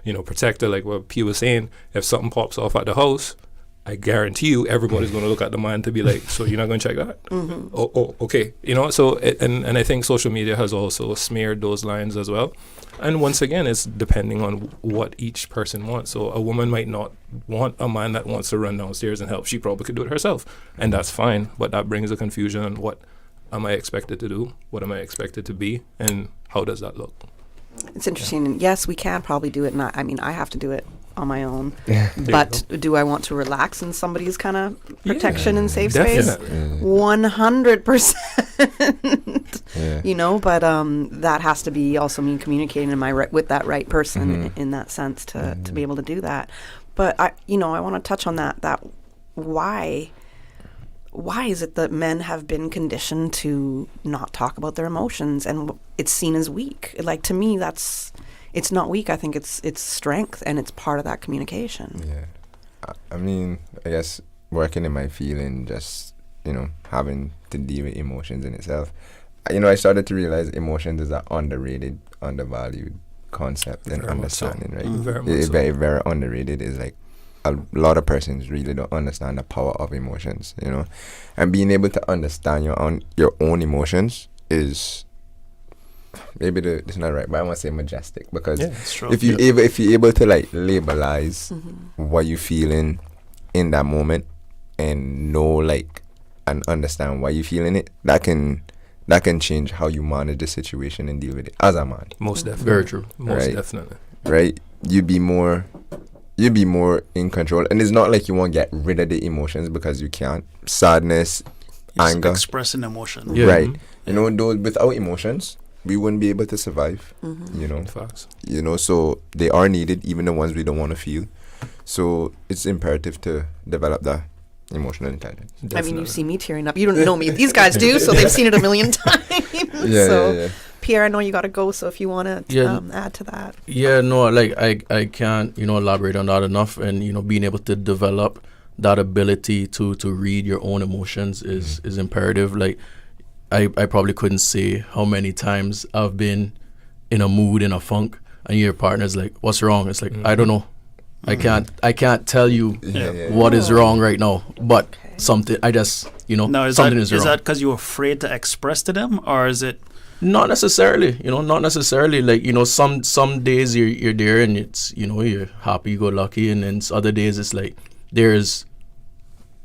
Speaker 2: you know, protector, like what P was saying. If something pops off at the house, I guarantee you everybody's going to look at the man to be like, so you're not going to check that? Oh, okay. You know, so, and I think social media has also smeared those lines as well. And once again, it's depending on what each person wants. So a woman might not want a man that wants to run downstairs and help. She probably could do it herself. And that's fine. But that brings a confusion on what am I expected to do? What am I expected to be? And how does that look?
Speaker 1: It's interesting. And yes, we can probably do it. And I have to do it on my own. But do I want to relax in somebody's kind of protection and safe space? 100%. You know, but that has to be also me communicating with that right person in that sense to be able to do that. But I want to touch on that why is it that men have been conditioned to not talk about their emotions, and it's seen as weak? Like, to me, it's not weak. I think it's strength, and it's part of that communication.
Speaker 4: Yeah. I mean, I guess working in my field and just, you know, having to deal with emotions in itself, you know, I started to realize emotions is an underrated, undervalued concept and understanding, right? It's very, very underrated. It's like a lot of persons really don't understand the power of emotions, you know, and being able to understand your own emotions is maybe it's not right, but I want to say majestic, because if you're able to like labelize what you're feeling in that moment and know like and understand why you're feeling it, that can change how you manage the situation and deal with it as a man.
Speaker 2: Most definitely.
Speaker 5: Very true.
Speaker 2: Most definitely.
Speaker 4: Right? You'd be more in control, and it's not like you won't get rid of the emotions because you can't. Sadness, anger,
Speaker 3: expressing emotion.
Speaker 4: Right? You know, those without emotions, we wouldn't be able to survive. You know,
Speaker 2: facts.
Speaker 4: You know, so they are needed, even the ones we don't want to feel. So it's imperative to develop that emotional intelligence.
Speaker 1: Definitely. I mean, you see me tearing up. You don't know me. These guys do, so they've seen it a million times.
Speaker 4: Yeah.
Speaker 1: Pierre, I know you got to go, so if you want to add to that.
Speaker 5: Yeah, no, like I can't, you know, elaborate on that enough. And, you know, being able to develop that ability to read your own emotions is imperative. Like, I probably couldn't say how many times I've been in a mood, in a funk, and your partner's like, what's wrong? It's like, I don't know. I can't tell you what is wrong right now, but something, I just, you know, something is wrong.
Speaker 3: Is that because you're afraid to express to them, or is it?
Speaker 5: Not necessarily, you know, not necessarily. Like, you know, some days you're there and it's, you know, you're happy, go lucky, and then other days it's like there's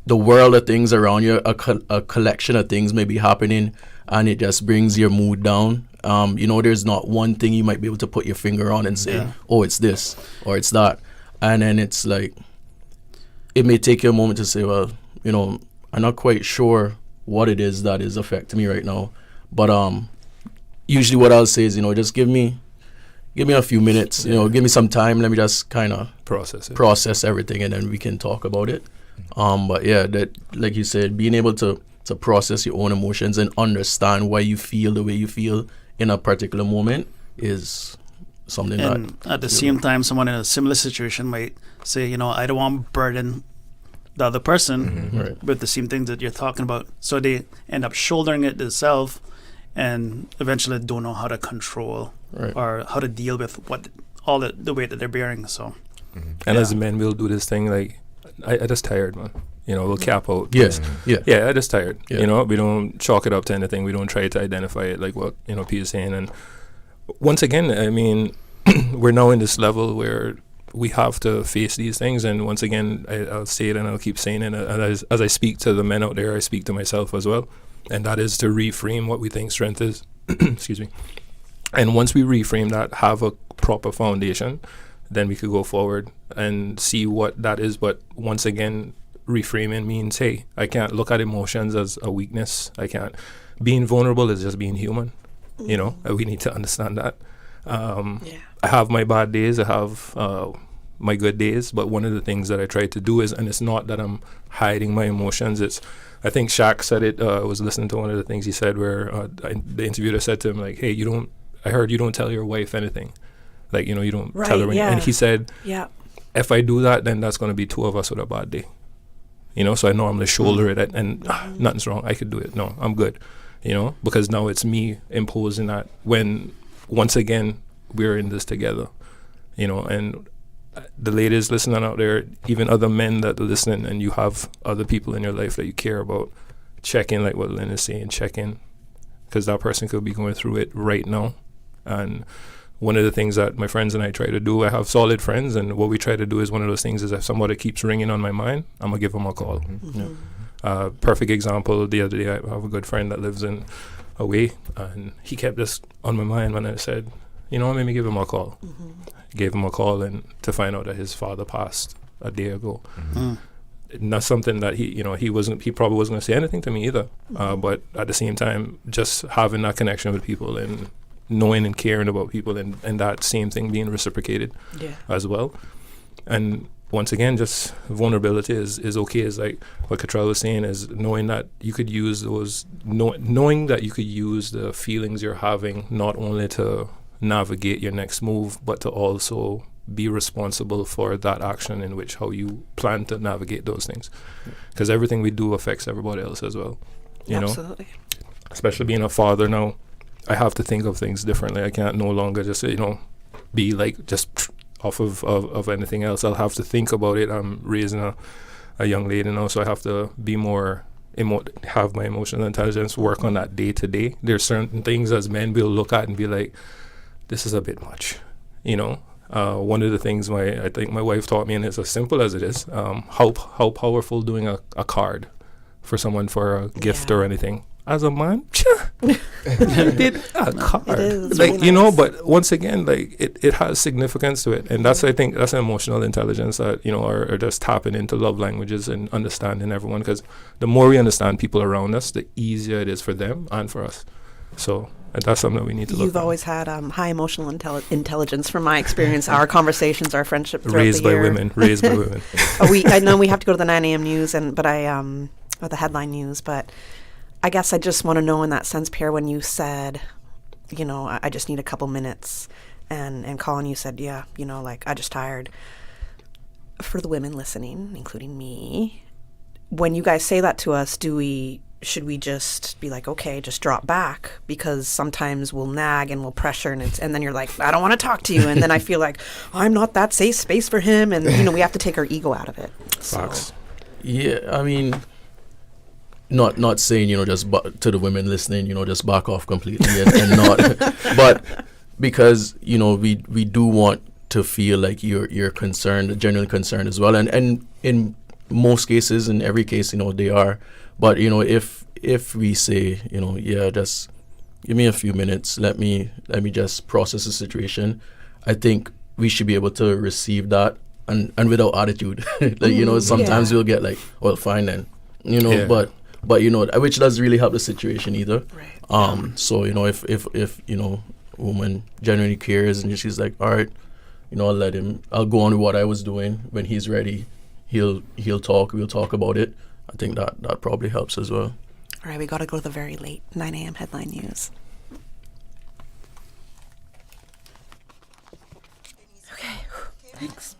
Speaker 5: the world of things around you, a collection of things may be happening, and it just brings your mood down. You know, there's not one thing you might be able to put your finger on and say, oh, it's this or it's that. And then it's like, it may take you a moment to say, well, you know, I'm not quite sure what it is that is affecting me right now. But usually what I'll say is, you know, just give me a few minutes, you know, give me some time. Let me just kind of process everything, and then we can talk about it. But yeah, that, like you said, being able to process your own emotions and understand why you feel the way you feel in a particular moment is something
Speaker 3: and
Speaker 5: that...
Speaker 3: at the same time, someone in a similar situation might say, you know, I don't want to burden the other person with the same things that you're talking about. So they end up shouldering it themselves and eventually don't know how to control or how to deal with all the weight that they're bearing. So,
Speaker 2: and as men, we'll do this thing like, I just tired, man. we'll cap out.
Speaker 5: Yes. Yeah.
Speaker 2: Yeah, I just tired.
Speaker 5: Yeah.
Speaker 2: We don't chalk it up to anything. We don't try to identify it like what, P is saying. And once again, I mean, we're now in this level where we have to face these things. And once again, I'll say it and I'll keep saying it. And as I speak to the men out there, I speak to myself as well. And that is to reframe what we think strength is. Excuse me. And once we reframe that, have a proper foundation, then we could go forward and see what that is. But once again, reframing means, hey, I can't look at emotions as a weakness. I can't. Being vulnerable is just being human. We need to understand that. I have my bad days. I have my good days. But one of the things that I try to do is, and it's not that I'm hiding my emotions. I think Shaq said it. I was listening to one of the things he said where the interviewer said to him, like, hey, I heard you don't tell your wife anything. Like, you don't tell her anything. And he said, if I do that, then that's going to be two of us with a bad day. So I normally shoulder it and nothing's wrong. I could do it. No, I'm good. Because now it's me imposing that when, once again, we're in this together, and the ladies listening out there, even other men that are listening, and you have other people in your life that you care about, check in, like what Lin is saying, check in, because that person could be going through it right now. And one of the things that my friends and I try to do, I have solid friends, and what we try to do is one of those things is if somebody keeps ringing on my mind, I'm going to give them a call. Perfect example, the other day, I have a good friend that lives in away, and he kept this on my mind when I said, let me give him a call. Gave him a call and to find out that his father passed a day ago. Not something that he probably wasn't going to say anything to me either. But at the same time, just having that connection with people and knowing and caring about people and that same thing being reciprocated as well. And once again, just vulnerability is okay. Is like what Cottrel was saying, is knowing that you could use those, knowing that you could use the feelings you're having not only to navigate your next move, but to also be responsible for that action in which how you plan to navigate those things. Because everything we do affects everybody else as well.
Speaker 1: Absolutely.
Speaker 2: Especially being a father now, I have to think of things differently. I can't no longer just, be like just off of anything else. I'll have to think about it. I'm raising a young lady now, so I have to be more have my emotional intelligence, work on that day to day. There's certain things as men we'll look at and be like, this is a bit much, One of the things I think my wife taught me, and it's as simple as it is, how powerful doing a card for someone for a gift or anything. As a man, did a card,
Speaker 1: it is
Speaker 2: like
Speaker 1: really nice.
Speaker 2: But once again, like it has significance to it, and I think that's emotional intelligence that are just tapping into love languages and understanding everyone. Because the more we understand people around us, the easier it is for them and for us. So that's something that we need to look at.
Speaker 1: You've always had high emotional intelligence, from my experience. Our conversations, our friendship throughout
Speaker 2: raised
Speaker 1: the
Speaker 2: by
Speaker 1: year.
Speaker 2: women.
Speaker 1: I know we have to go to the 9 a.m. news, or the headline news, but I guess I just want to know in that sense, Pierre, when you said, I just need a couple minutes, and Colin, you said, I just tired. For the women listening, including me, when you guys say that to us, should we just be like, okay, just drop back? Because sometimes we'll nag and we'll pressure, and then you're like, I don't want to talk to you, and then I feel like I'm not that safe space for him, and we have to take our ego out of it.
Speaker 2: Facts.
Speaker 5: Yeah, I mean, not saying just to the women listening, just back off completely and not, but because we do want to feel like you're concerned, genuinely concerned as well, and in most cases, in every case, they are. But if we say, just give me a few minutes, let me just process the situation, I think we should be able to receive that and without attitude. Sometimes we'll get like, well, fine then, but which doesn't really help the situation either.
Speaker 1: Right.
Speaker 5: So if woman genuinely cares and she's like, all right, I'll go on with what I was doing. When he's ready, he'll talk. We'll talk about it. I think that probably helps as well.
Speaker 1: All right, we got to go to the very late 9 a.m. headline news. Okay, thanks.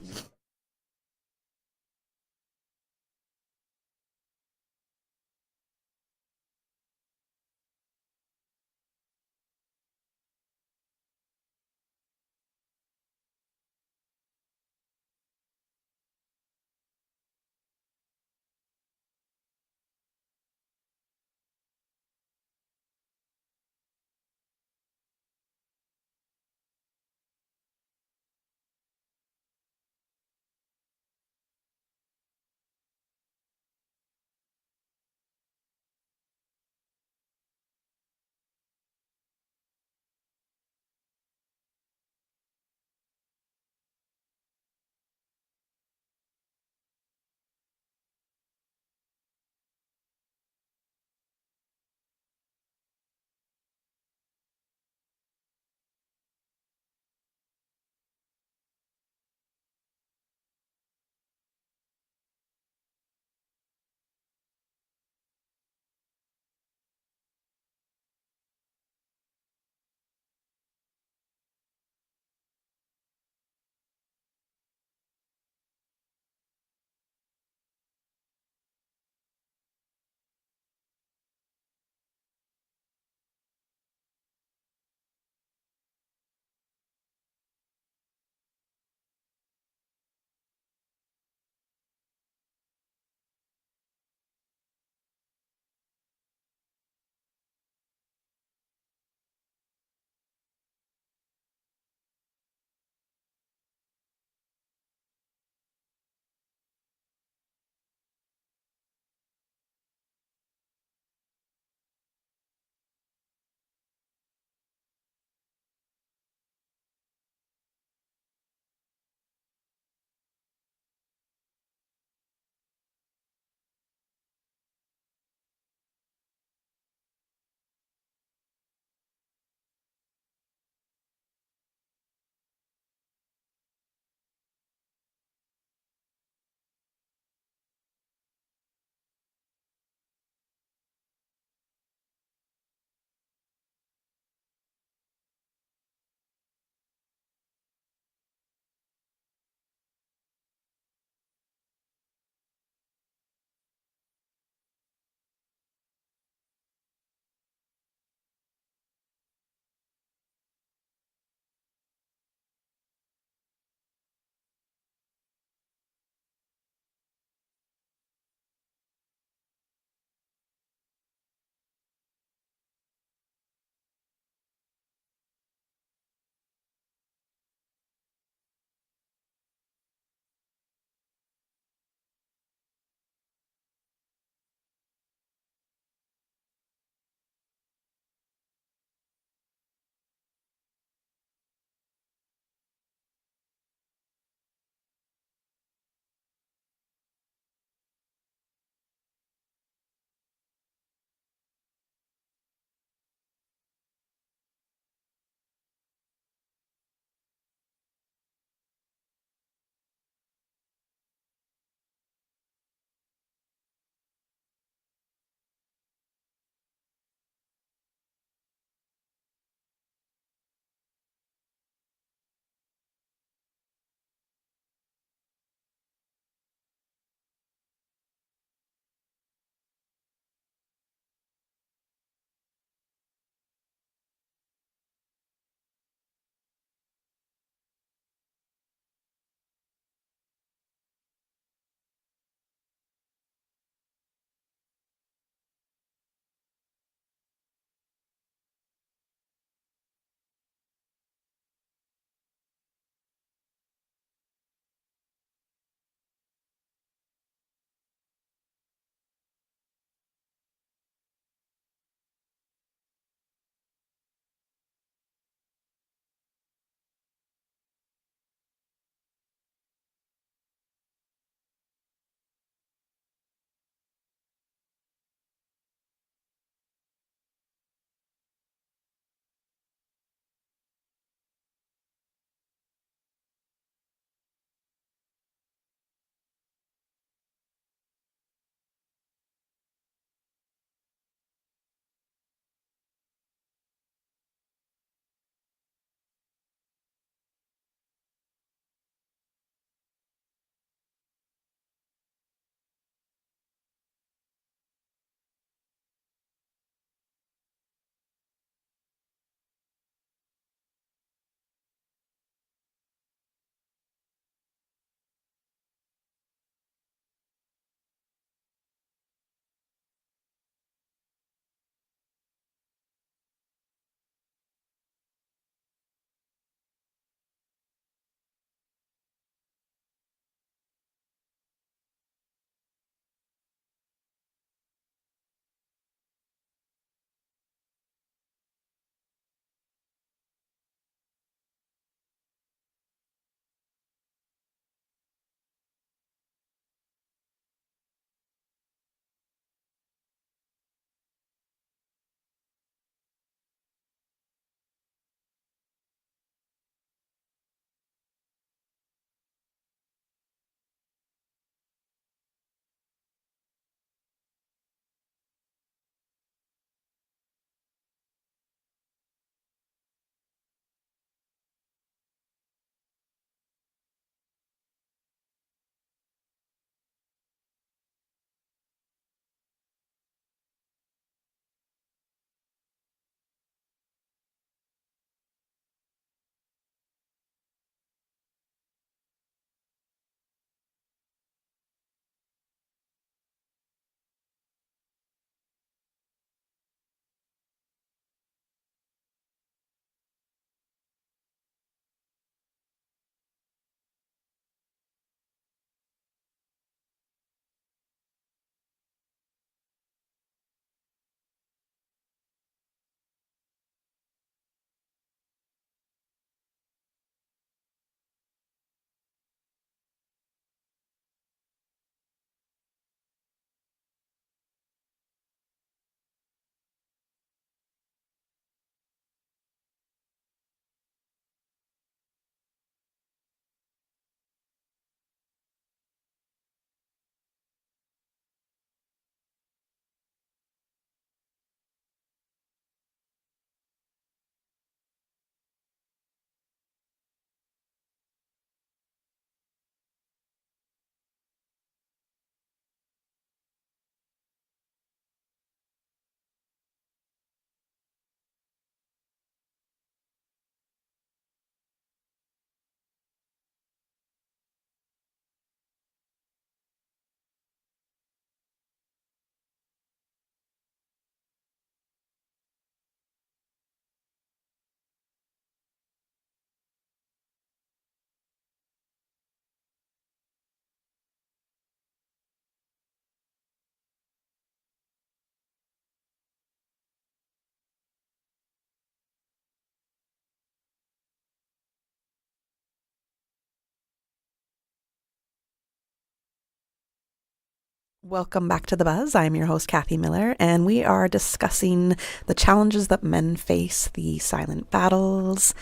Speaker 1: Welcome back to The Buzz. I'm your host, Kathy Miller, and we are discussing the challenges that men face, the silent battles,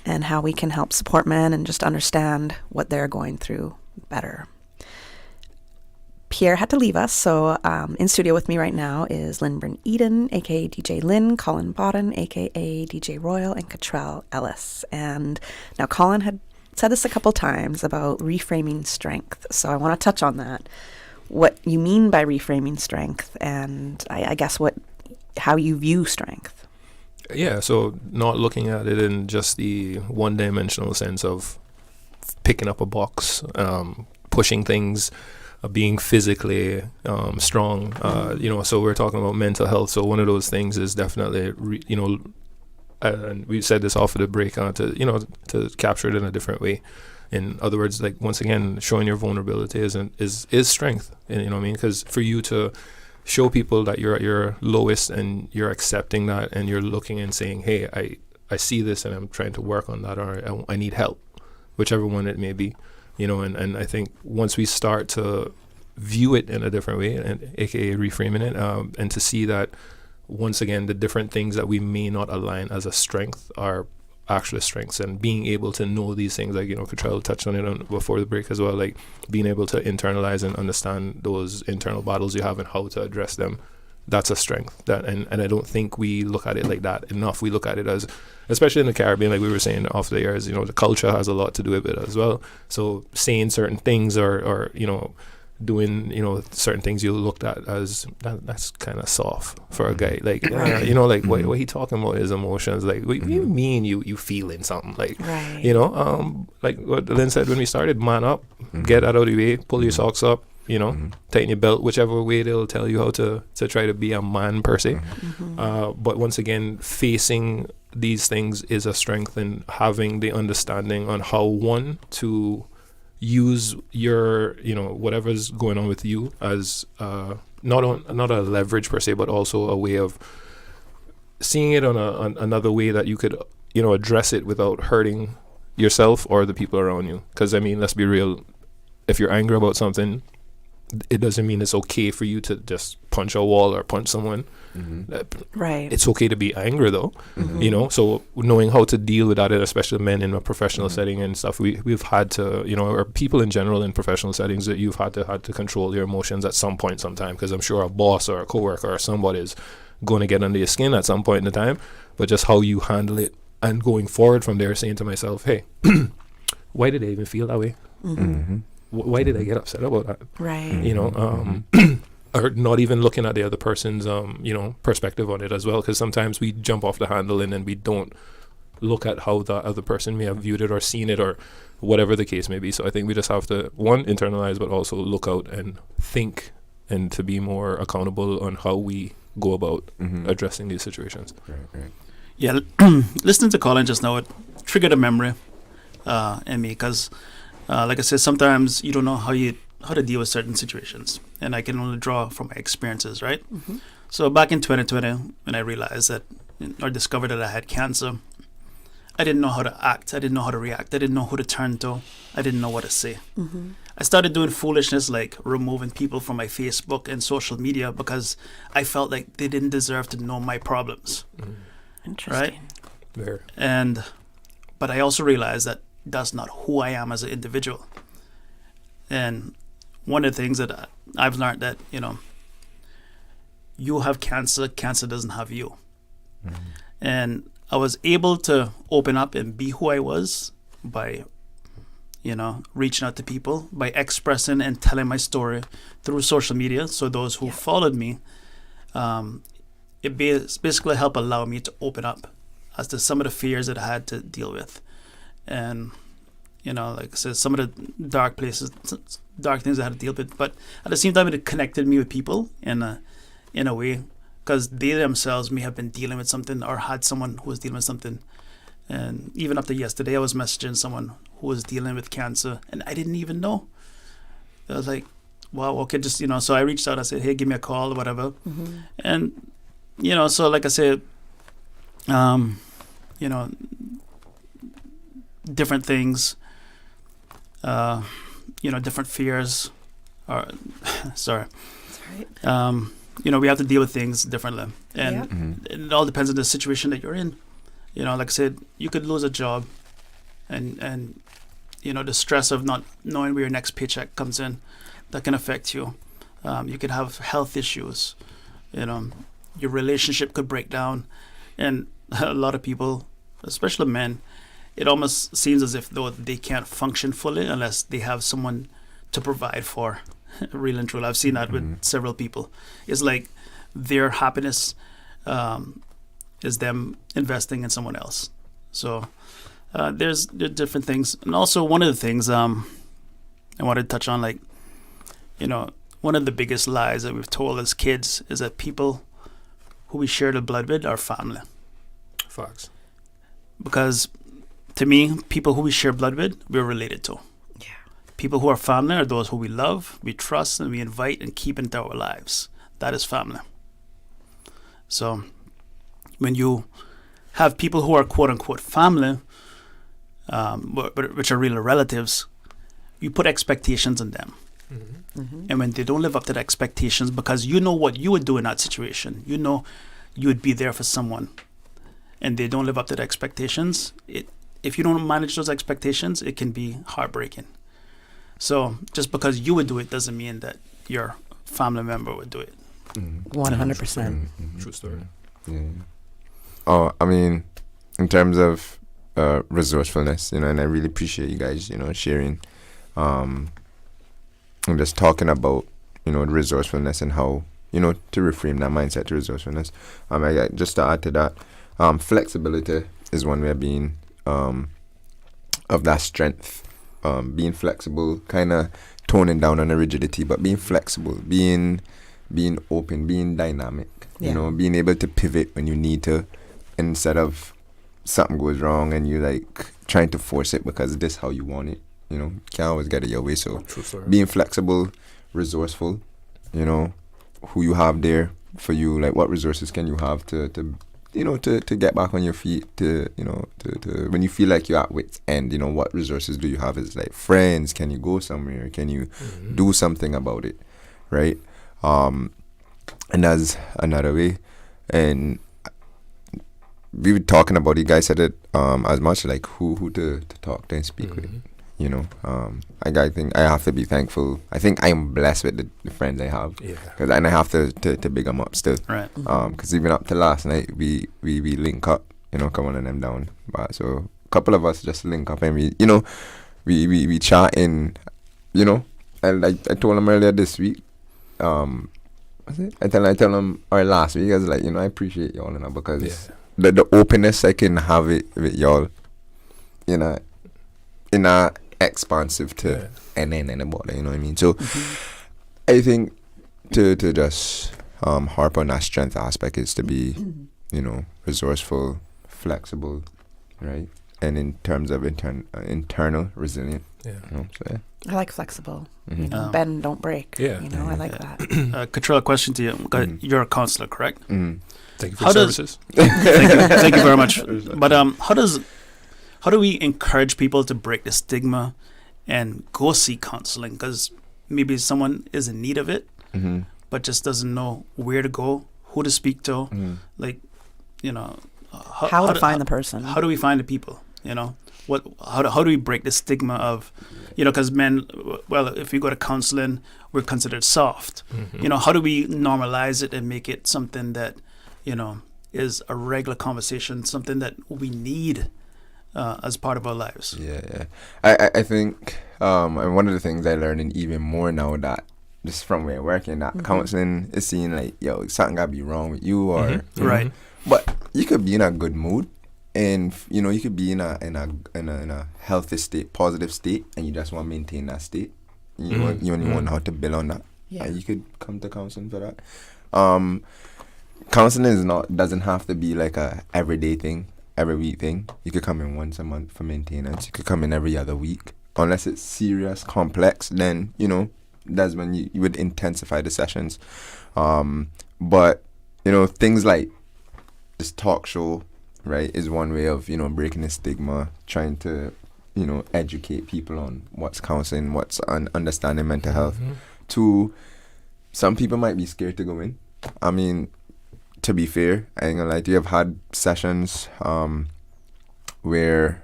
Speaker 1: and how we can help support men and just understand what they're going through better. Pierre had to leave us, so in studio with me right now is Linburn Eden, aka DJ Lin, Colin Bodden, aka DJ Royal, and Cottrel Ellis. And now Colin had said this a couple times about reframing strength, so I want to touch on that. What you mean by reframing strength, and I guess how you view strength.
Speaker 2: Yeah, so not looking at it in just the one-dimensional sense of picking up a box, pushing things, being physically strong. So we're talking about mental health. So one of those things is definitely, and we said this off of the break, to capture it in a different way. In other words, like, once again, showing your vulnerability is strength. And, you know what I mean? Because for you to show people that you're at your lowest and you're accepting that and you're looking and saying, hey, I see this and I'm trying to work on that, or I need help, whichever one it may be, and I think once we start to view it in a different way, and aka reframing it, and to see that, once again, the different things that we may not align as a strength are actual strengths, and being able to know these things, like, Cottrell touched on it before the break as well, like being able to internalize and understand those internal battles you have and how to address them. That's a strength. And I don't think we look at it like that enough. We look at it as, especially in the Caribbean, like we were saying off the airs, the culture has a lot to do with it as well. So saying certain things or doing certain things you looked at as that's kind of soft for a guy, like what he talking about his emotions, like what you mean you feeling something, like, right. Like what Lynn said when we started, man up, get out of the way, pull your socks up, tighten your belt, whichever way they'll tell you how to try to be a man per se. But once again, facing these things is a strength, and having the understanding on how to use your, whatever's going on with you as not a leverage per se, but also a way of seeing it on another way that you could, address it without hurting yourself or the people around you. Because, let's be real, if you're angry about something, it doesn't mean it's okay for you to just punch a wall or punch someone. Right. It's okay to be angry though, so knowing how to deal with that, especially men in a professional setting and stuff, we've had to, or people in general in professional settings, that you've had to control your emotions at some point sometime, because I'm sure a boss or a coworker or somebody is going to get under your skin at some point in the time, but just how you handle it, and going forward from there, saying to myself, hey, why did I even feel that way? Why did I get upset about that? Right. Or not even looking at the other person's, perspective on it as well. Because sometimes we jump off the handle and then we don't look at how the other person may have viewed it or seen it or whatever the case may be. So I think we just have to, one, internalize, but also look out and think, and to be more accountable on how we go about addressing these situations.
Speaker 3: Right. Yeah, listening to Colin just now, it triggered a memory in me, because like I said, sometimes you don't know how to deal with certain situations, and I can only draw from my experiences, right? So back in 2020, when I realized that, or discovered that I had cancer, I didn't know how to act, I didn't know how to react, I didn't know who to turn to, I didn't know what to say. I started doing foolishness like removing people from my Facebook and social media, because I felt like they didn't deserve to know my problems. Interesting. Right? There. But I also realized that that's not who I am as an individual. And one of the things that I've learned, that, you have cancer doesn't have you. And I was able to open up and be who I was by, reaching out to people, by expressing and telling my story through social media. So those who followed me, it basically helped allow me to open up as to some of the fears that I had to deal with. And, like I said, some of the dark things I had to deal with. But at the same time, it connected me with people in a way, because they themselves may have been dealing with something or had someone who was dealing with something. And even up to yesterday, I was messaging someone who was dealing with cancer, and I didn't even know. I was like, wow, okay, just, so I reached out, I said, hey, give me a call or whatever. And, so like I said, different things, different fears, or, sorry.
Speaker 1: Right.
Speaker 3: We have to deal with things differently, and
Speaker 1: Yeah.
Speaker 3: it all depends on the situation that you're in. Like I said, you could lose a job, and the stress of not knowing where your next paycheck comes in, that can affect you. You could have health issues. Your relationship could break down, and a lot of people, especially men, it almost seems as if though they can't function fully unless they have someone to provide for. Real and true. I've seen that with several people. It's like their happiness is them investing in someone else. So there's different things. And also one of the things I wanted to touch on, one of the biggest lies that we've told as kids is that people who we share the blood with are family.
Speaker 2: Facts.
Speaker 3: Because to me, people who we share blood with, we're related to. People who are family are those who we love, we trust, and we invite and keep into our lives. That is family. So when you have people who are quote-unquote family, but which are real relatives, you put expectations on them. And when they don't live up to the expectations, because you know what you would do in that situation, you know you would be there for someone, and they don't live up to the expectations, if you don't manage those expectations, it can be heartbreaking. So just because you would do it doesn't mean that your family member would do it.
Speaker 1: 100%.
Speaker 2: True story.
Speaker 4: Yeah. Oh, I mean, in terms of resourcefulness, and I really appreciate you guys, sharing, and just talking about, the resourcefulness and how, to reframe that mindset to resourcefulness. Just to add to that, flexibility is one way of being, of that strength. Being flexible, kind of toning down on the rigidity, but being flexible, being open, being dynamic, being able to pivot when you need to, instead of something goes wrong and you trying to force it because this is how you want it. Can't always get it your way. So being flexible, resourceful, who you have there for you, what resources can you have to get back on your feet, to when you feel like you're at wit's end, what resources do you have? Is friends? Can you go somewhere? Can you do something about it? Right? And that's another way. And we were talking about, you guys said it as much, who to talk to and speak with. I think I have to be thankful. I think I am blessed with the friends I have.
Speaker 2: Yeah.
Speaker 4: And I have to big them up still.
Speaker 3: Right.
Speaker 4: Because even up to last night, we link up, come on them down. But so a couple of us just link up and we chat and, and I told him earlier this week, I tell him, or last week, I was I appreciate y'all, because the openness I can have it with y'all, in a expansive to anybody, you know what I mean? So I think to just harp on that strength aspect is to be, resourceful, flexible, right? And in terms of internal resilient.
Speaker 2: Yeah.
Speaker 1: I like flexible. Bend, don't break.
Speaker 2: Yeah.
Speaker 1: I like that.
Speaker 3: Cottrel, a question to you. Because you're a counselor, correct?
Speaker 2: Thank you for
Speaker 3: How
Speaker 2: your
Speaker 3: does-
Speaker 2: services.
Speaker 3: Thank you very much. But how do we encourage people to break the stigma and go seek counseling? Because maybe someone is in need of it, but just doesn't know where to go, who to speak to.
Speaker 1: How to find the person.
Speaker 3: How do we find the people? How do we break the stigma of, because men, well, if we go to counseling, we're considered soft. How do we normalize it and make it something that, is a regular conversation, something that we need as part of our lives?
Speaker 4: Yeah. I think and one of the things I learned, and even more now, that just from where I'm working, that counseling is seen something gotta be wrong with you, or
Speaker 3: Right.
Speaker 4: But you could be in a good mood, and you could be in a healthy state, positive state, and you just want to maintain that state. You only want how to build on that.
Speaker 1: Yeah.
Speaker 4: And you could come to counseling for that. Counseling doesn't have to be a everyday thing, every week thing. You could come in once a month for maintenance. You could come in every other week. Unless it's serious, complex, then that's when you would intensify the sessions. But things like this talk show, right, is one way of breaking the stigma, trying to educate people on what's counseling, what's understanding mental health. To some people might be scared to go in. I mean, to be fair, I ain't gonna lie to you, I've had sessions where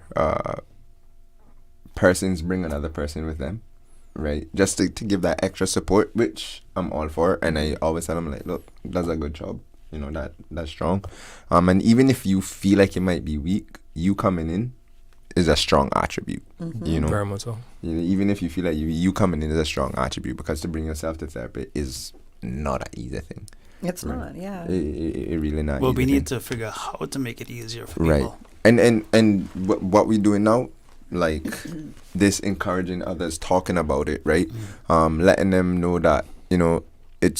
Speaker 4: persons bring another person with them, right? Just to give that extra support, which I'm all for. And I always tell them, like, look, that's a good job. You know, that's strong. And even if you feel like you might be weak, you coming in is a strong attribute. You know,
Speaker 2: Very much so.
Speaker 4: you know, even if you feel like you coming in is a strong attribute, because to bring yourself to therapy is not an easy thing.
Speaker 1: It's
Speaker 4: Right.
Speaker 1: not, yeah.
Speaker 4: It really not.
Speaker 3: Well,
Speaker 4: easy
Speaker 3: we
Speaker 4: thing.
Speaker 3: need to figure out how to make it easier for
Speaker 4: Right.
Speaker 3: people.
Speaker 4: And what we doing now, like this, encouraging others, talking about it, right? Letting them know that, you know, it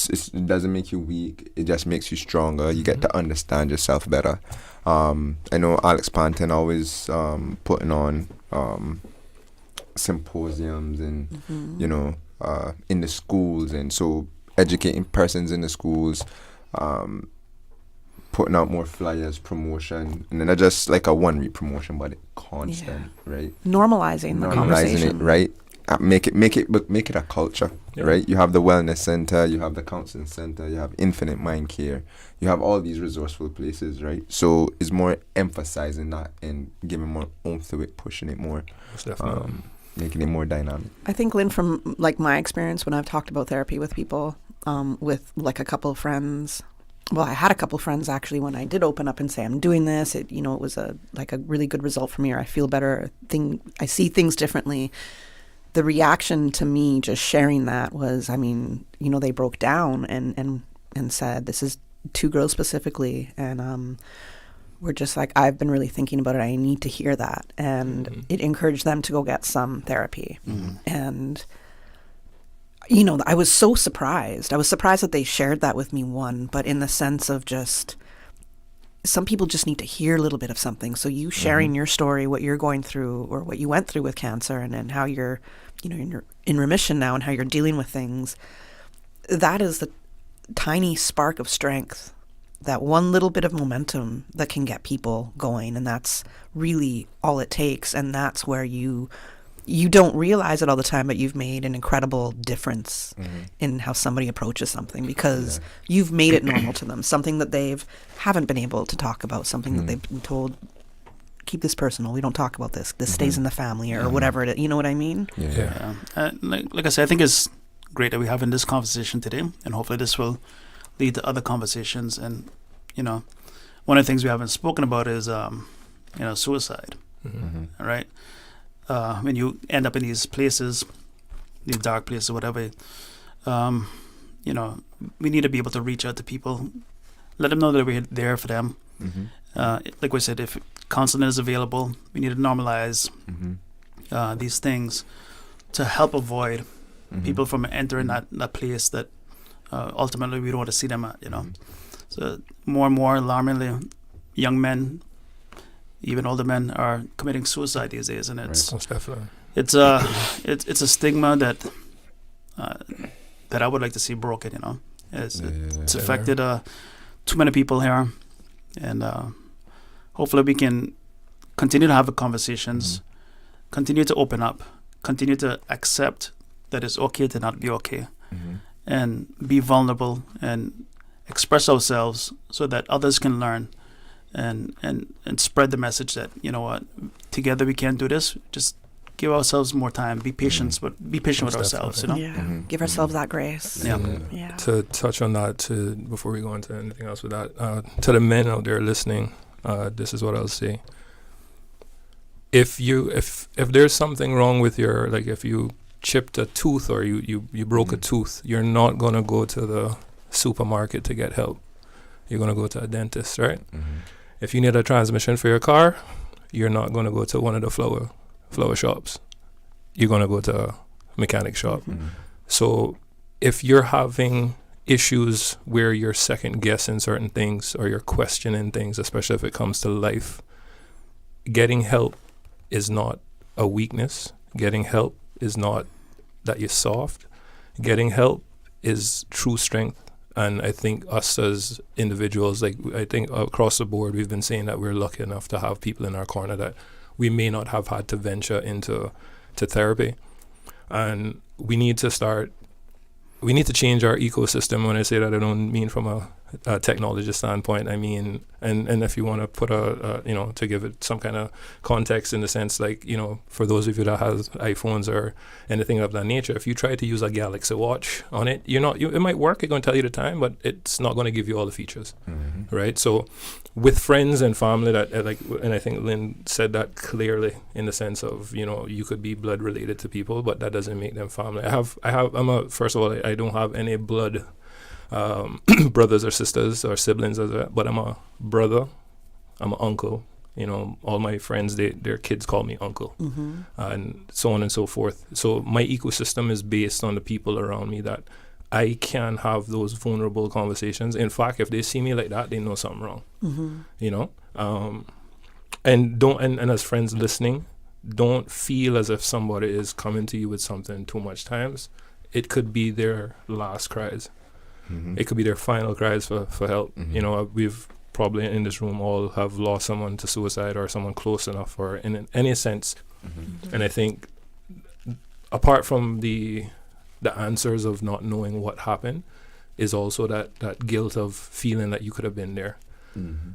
Speaker 4: doesn't make you weak, it just makes you stronger. You get to understand yourself better. I know Alex Panton always putting on symposiums and you know, in the schools, and so educating persons in the schools, putting out more flyers, promotion, and then not just like a 1 week promotion, but constant, right?
Speaker 1: Normalizing the
Speaker 4: Normalizing
Speaker 1: conversation.
Speaker 4: it, right? Make it a culture,
Speaker 2: Yeah.
Speaker 4: right? You have the wellness center, you have the counseling center, you have Infinite Mind Care, you have all these resourceful places, right? So it's more emphasizing that and giving more oomph to it, pushing it more,
Speaker 2: Most definitely.
Speaker 4: making it more dynamic.
Speaker 1: I think, Lynn, from like my experience when I've talked about therapy with people, with like a couple of friends. Well, I had a couple of friends actually when I did open up and say I'm doing this. It was a really good result for me, or I feel better. I see things differently. The reaction to me just sharing that was, I mean, you know, they broke down and said, this is 2 girls specifically, and we're just like, I've been really thinking about it. I need to hear that, and it encouraged them to go get some therapy. And you know, I was so surprised. I was surprised that they shared that with me, but in the sense of just, some people just need to hear a little bit of something. So you sharing your story, what you're going through, or what you went through with cancer, and how you're, you know, you're in remission now, and how you're dealing with things, that is the tiny spark of strength, that one little bit of momentum that can get people going. And that's really all it takes. And that's where you don't realize it all the time, but you've made an incredible difference in how somebody approaches something, because you've made it normal to them, something that they haven't been able to talk about, something that they've been told, keep this personal, we don't talk about this stays in the family, or whatever it is. You know what I mean?
Speaker 2: Yeah.
Speaker 3: Like I said, I think it's great that we're having this conversation today, and hopefully this will lead to other conversations. And, you know, one of the things we haven't spoken about is, you know, suicide. All right. When you end up in these places, these dark places, whatever, you know, we need to be able to reach out to people, let them know that we're there for them. Like we said, if counseling is available, we need to normalize these things to help avoid people from entering that place that ultimately we don't want to see them at, you know. So more and more, alarmingly, young men, even older men, are committing suicide these days, and it's
Speaker 2: Most definitely.
Speaker 3: it's a stigma that I would like to see broken. You know, it's affected too many people here, and hopefully we can continue to have the conversations, continue to open up, continue to accept that it's okay to not be okay, and be vulnerable and express ourselves so that others can learn. And spread the message that, you know what, together we can do this. Just give ourselves more time. Be patient, but be patient with ourselves. You know.
Speaker 1: Yeah. Give ourselves that grace.
Speaker 3: Yeah.
Speaker 2: To touch on that, before we go into anything else with that, to the men out there listening, this is what I'll say. If there's something wrong with your, like if you chipped a tooth or you broke a tooth, you're not gonna go to the supermarket to get help. You're gonna go to a dentist, right? If you need a transmission for your car, you're not going to go to one of the flower shops. You're going to go to a mechanic shop. So if you're having issues where you're second guessing certain things, or you're questioning things, especially if it comes to life, getting help is not a weakness. Getting help is not that you're soft. Getting help is true strength. And I think us as individuals, like I think across the board, we've been saying that we're lucky enough to have people in our corner that we may not have had to venture into therapy. And we need to start we need to change our ecosystem. When I say that, I don't mean from a technology standpoint. I mean, and if you want to put to give it some kind of context in the sense, like, for those of you that has iPhones or anything of that nature, if you try to use a Galaxy Watch on it, it might work. It's going to tell you the time, but it's not going to give you all the features, right? So with friends and family, and I think Lin said that clearly in the sense of, you could be blood related to people, but that doesn't make them family. First of all, I don't have any blood brothers or sisters or siblings, but I'm a brother, I'm an uncle. All my friends, their kids call me uncle, and so on and so forth. So my ecosystem is based on the people around me that I can have those vulnerable conversations. In fact, if they see me like that, they know something wrong. And as friends listening, don't feel as if somebody is coming to you with something too much times. It could be their last cries. It could be their final cries for help. We've probably in this room all have lost someone to suicide or someone close enough or in any sense. And I think apart from the answers of not knowing what happened is also that guilt of feeling that you could have been there.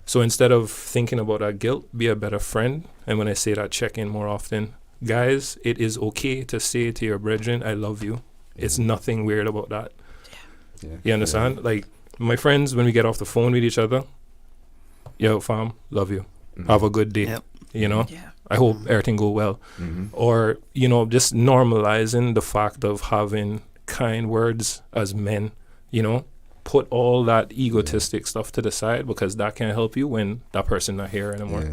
Speaker 2: So instead of thinking about that guilt, be a better friend. And when I say that, check in more often. Guys, it is okay to say to your brethren, I love you. It's nothing weird about that. You understand? Like my friends, when we get off the phone with each other, yo, fam, love you. Have a good day. I hope everything go well. Or, just normalizing the fact of having kind words as men, put all that egotistic stuff to the side because that can't help you when that person not here anymore.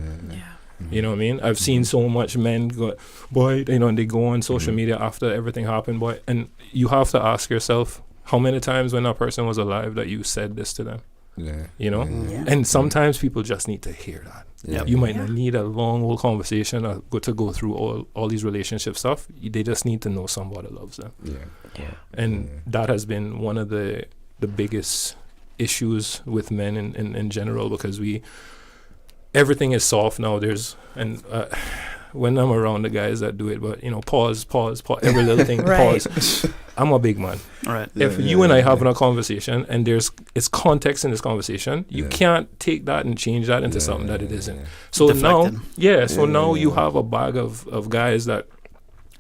Speaker 2: You know what I mean? I've seen so much men go, boy, and they go on social media after everything happened, boy, and you have to ask yourself, how many times when that person was alive that you said this to them? And sometimes people just need to hear that. You might not need a long old conversation or to go through all these relationship stuff. They just need to know somebody loves them. And that has been one of the biggest issues with men in general, because everything is soft now. When I'm around the guys that do it, but pause, every little thing, pause. I'm a big man.
Speaker 3: Right.
Speaker 2: If you and I having a conversation and it's context in this conversation, you can't take that and change that into something that it isn't. So now you have a bag of guys that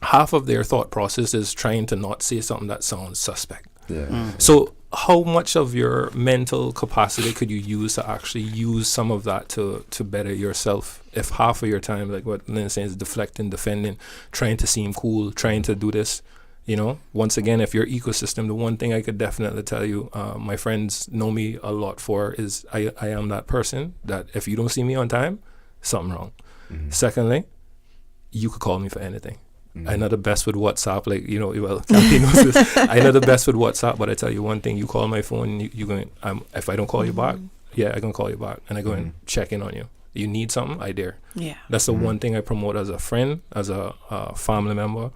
Speaker 2: half of their thought process is trying to not say something that sounds suspect. So how much of your mental capacity could you use to actually use some of that to better yourself? If half of your time, like what Lin is saying, is deflecting, defending, trying to seem cool, trying to do this, once again, if your ecosystem, the one thing I could definitely tell you, my friends know me a lot for is I am that person that if you don't see me on time, something wrong. Secondly, you could call me for anything. I know the best with WhatsApp, Kathy knows this. I know the best with WhatsApp, but I tell you one thing, you call my phone, you going, if I don't call you back, I can call you back, and I go and check in on you. You need something, I dare. That's the one thing I promote as a friend, as a family member,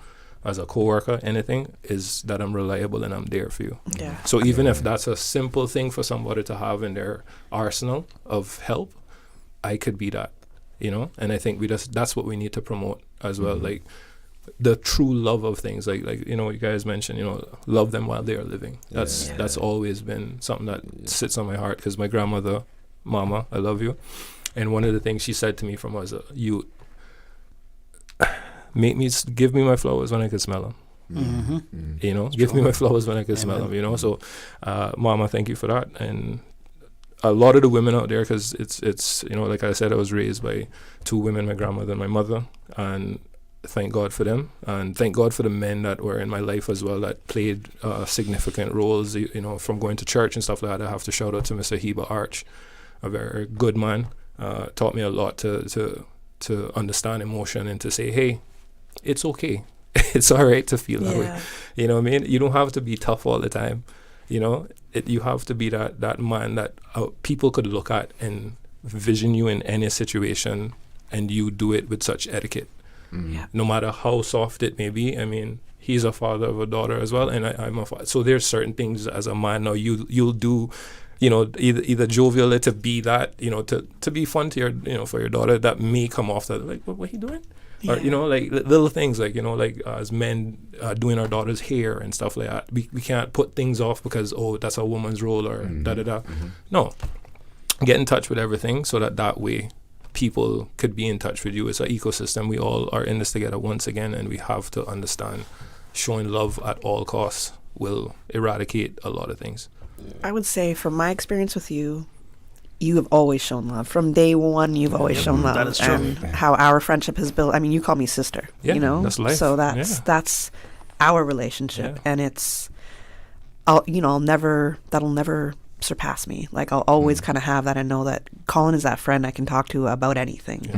Speaker 2: as a coworker, anything, is that I'm reliable and I'm there for you. So even if that's a simple thing for somebody to have in their arsenal of help, I could be that, and I think that's what we need to promote as well. Like the true love of things, like you guys mentioned, love them while they are living. That's always been something that sits on my heart, because my grandmother, Mama, I love you, and one of the things she said to me from as a youth, give me my flowers when I can smell them. Give me my flowers when I can smell them. So Mama, thank you for that. And a lot of the women out there, because it's like I said, I was raised by two women, my grandmother and my mother, and thank God for them, and thank God for the men that were in my life as well that played significant roles. From going to church and stuff like that, I have to shout out to Mr. Heba Arch, a very good man. Taught me a lot to understand emotion and to say, hey, it's okay. It's all right to feel that way. You know what I mean? You don't have to be tough all the time. You have to be that man that people could look at and vision you in any situation, and you do it with such etiquette. No matter how soft it may be. I mean, he's a father of a daughter as well, and I'm a father. So there's certain things as a man now you'll do, either jovial to be that, to be fun to your, for your daughter, that may come off that, like, what he doing? Or, like little things like, like as men doing our daughter's hair and stuff like that. We can't put things off because, that's a woman's role or da-da-da. No. Get in touch with everything so that way people could be in touch with you. It's an ecosystem. We all are in this together once again, and we have to understand showing love at all costs will eradicate a lot of things.
Speaker 1: I would say from my experience with you, you have always shown love. From day one, you've always shown love.
Speaker 3: That is true.
Speaker 1: And how our friendship has built. I mean, you call me sister,
Speaker 2: that's life.
Speaker 1: So that's our relationship. And it's, that'll never surpass me. Like, I'll always kind of have that and know that Colin is that friend I can talk to about anything,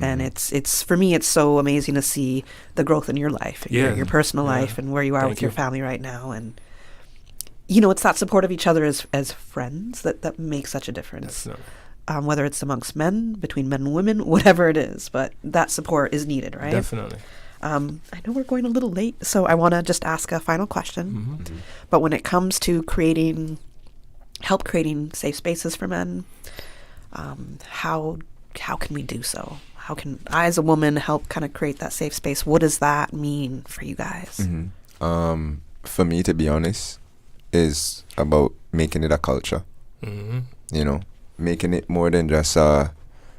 Speaker 1: and it's for me, it's so amazing to see the growth in your life, your personal life, and where you are with your family right now. And it's that support of each other as friends that makes such a difference. Whether it's amongst men, between men and women, whatever it is, but that support is needed, right?
Speaker 2: Definitely.
Speaker 1: I know we're going a little late, so I want to just ask a final question. But when it comes to help creating safe spaces for men, how can we do so? How can I, as a woman, help kind of create that safe space? What does that mean for you guys?
Speaker 4: For me, to be honest, is about making it a culture. Making it more than just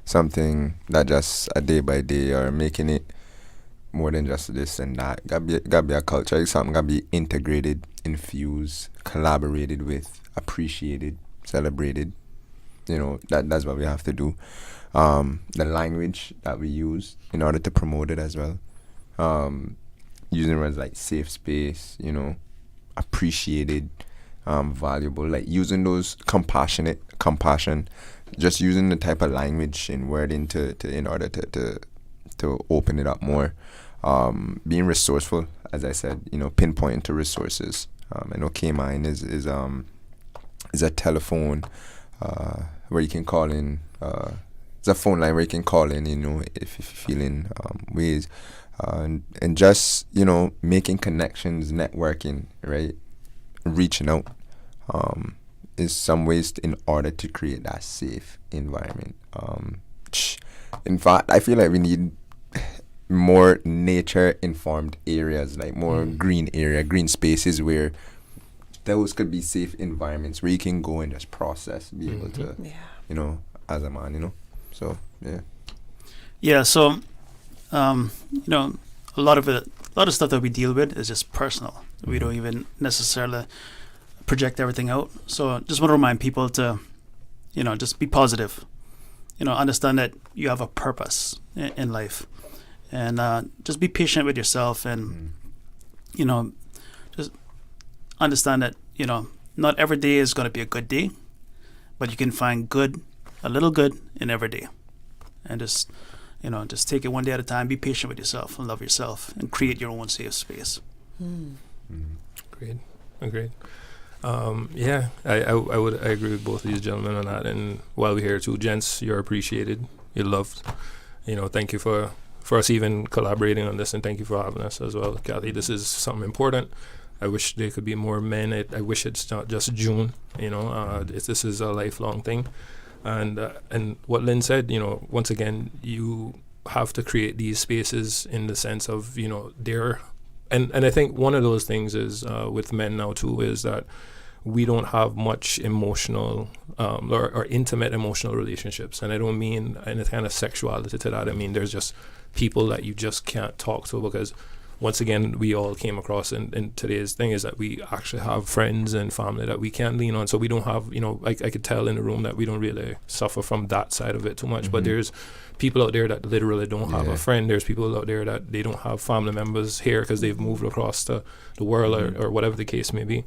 Speaker 4: something that just a day by day, or making it more than just this and that. Gotta be a culture. It's something gotta be integrated, infused, collaborated with, appreciated, celebrated. That's what we have to do. The language that we use in order to promote it as well. Using words like safe space, appreciated, valuable, like using those compassion, just using the type of language and wording to in order to open it up more. Being resourceful, as I said, pinpointing to resources. I know K-Mine is a telephone where you can call in. It's a phone line where you can call in, if you're feeling ways. And just, making connections, networking, right? Reaching out is some ways in order to create that safe environment. In fact, I feel like we need more nature-informed areas, like more green spaces where those could be safe environments where you can go and just process, be able to, as a man, So, yeah.
Speaker 3: Yeah, so, a lot of stuff that we deal with is just personal. We don't even necessarily project everything out. So just want to remind people to, just be positive. Understand that you have a purpose in life. And just be patient with yourself and, just understand that, not every day is going to be a good day, but you can find a little good in every day. And just take it one day at a time, be patient with yourself and love yourself and create your own safe space.
Speaker 2: Agreed. I agree with both of these gentlemen on that. And while we're here too, gents, you're appreciated, you're loved. Thank you for us even collaborating on this, and thank you for having us as well, Kathy. This is something important. I wish there could be more men. I wish it's not just June. This is a lifelong thing. And what Lin said, once again, you have to create these spaces in the sense of, and I think one of those things is with men now too is that we don't have much emotional or intimate emotional relationships. And I don't mean any kind of sexuality to that. I mean, there's just people that you just can't talk to because once again, we all came across in today's thing is that we actually have friends and family that we can lean on. So we don't have, I could tell in the room that we don't really suffer from that side of it too much. But there's people out there that literally don't have a friend. There's people out there that they don't have family members here because they've moved across the world or whatever the case may be.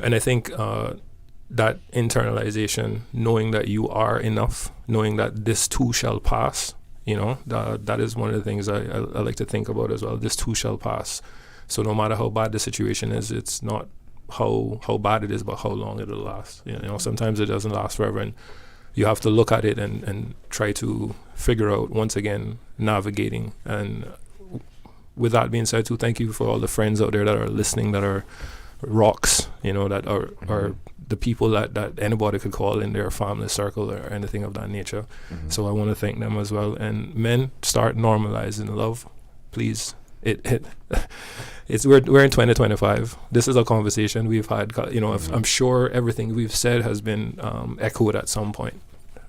Speaker 2: And I think that internalization, knowing that you are enough, knowing that this too shall pass, that is one of the things I like to think about as well. This too shall pass. So no matter how bad the situation is, it's not how bad it is, but how long it'll last. Sometimes it doesn't last forever, and you have to look at it and try to figure out, once again, navigating. And with that being said too, thank you for all the friends out there that are listening, that are rocks, that are the people that anybody could call in their family circle or anything of that nature. So I want to thank them as well. And men, start normalizing love, please. We're in 2025. This is a conversation we've had. I'm sure everything we've said has been echoed at some point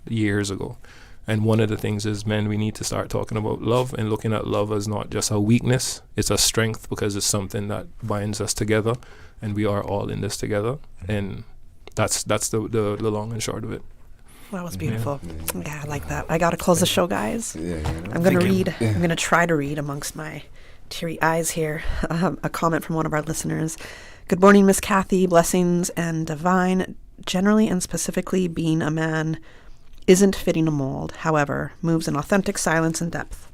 Speaker 2: years ago. And one of the things is, men, we need to start talking about love and looking at love as not just a weakness, it's a strength, because it's something that binds us together, and we are all in this together. And that's the long and short of it.
Speaker 1: That was beautiful. Yeah, I like that. I got to close the show, guys. I'm going to read.
Speaker 4: Yeah.
Speaker 1: I'm going to try to read amongst my teary eyes here a comment from one of our listeners. Good morning, Miss Kathy. Blessings and divine. Generally and specifically, being a man isn't fitting a mold. However, moves in authentic silence and depth.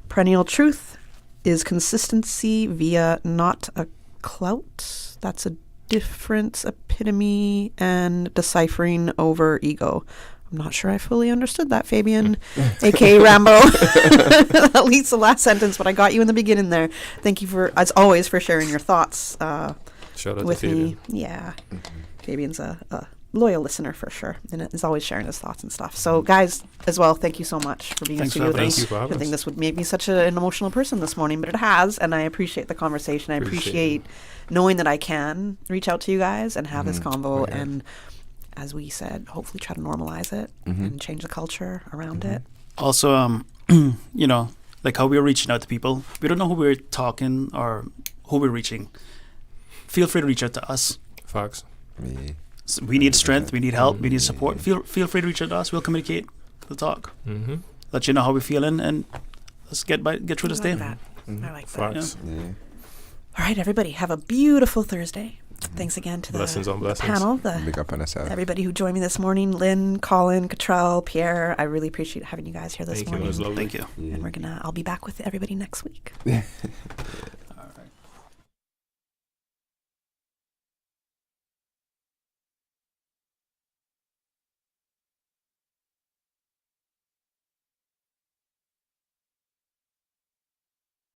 Speaker 1: Perennial truth is consistency via not a clout. That's a difference, epitome, and deciphering over ego. I'm not sure I fully understood that, Fabian, a.k.a. Rambo. At least the last sentence, but I got you in the beginning there. Thank you, for, as always, for sharing your thoughts
Speaker 2: Shout out
Speaker 1: with
Speaker 2: to
Speaker 1: me.
Speaker 2: Fabian.
Speaker 1: Yeah. Fabian's a loyal listener for sure, and is always sharing his thoughts and stuff. So, guys, as well, thank you so much for being in
Speaker 3: Thanks
Speaker 1: studio
Speaker 3: for
Speaker 1: with
Speaker 3: having
Speaker 1: us.
Speaker 2: us. Thank you for having
Speaker 1: I think
Speaker 2: us.
Speaker 1: this would make me such an emotional person this morning, but it has, and I appreciate the conversation. I appreciate knowing that I can reach out to you guys and have this convo, and as we said, hopefully try to normalize it and change the culture around it.
Speaker 3: Also, like how we're reaching out to people. We don't know who we're talking or who we're reaching. Feel free to reach out to us.
Speaker 2: Facts.
Speaker 3: So we need strength. We need help. We need support. Feel free to reach out to us. We'll communicate. We'll talk. Let you know how we're feeling, and let's get through this
Speaker 1: I
Speaker 3: day.
Speaker 1: like that. I like that.
Speaker 2: Facts.
Speaker 1: All right, everybody, have a beautiful Thursday. Thanks again to
Speaker 2: Blessings on
Speaker 1: the
Speaker 2: blessings.
Speaker 1: panel,
Speaker 4: Big up on ourselves.
Speaker 1: everybody who joined me this morning, Lin, Colin, Cottrel, Pierre. I really appreciate having you guys here this
Speaker 2: Thank you. It
Speaker 1: morning.
Speaker 2: was lovely.
Speaker 3: Thank you.
Speaker 1: And I'll be back with everybody next week.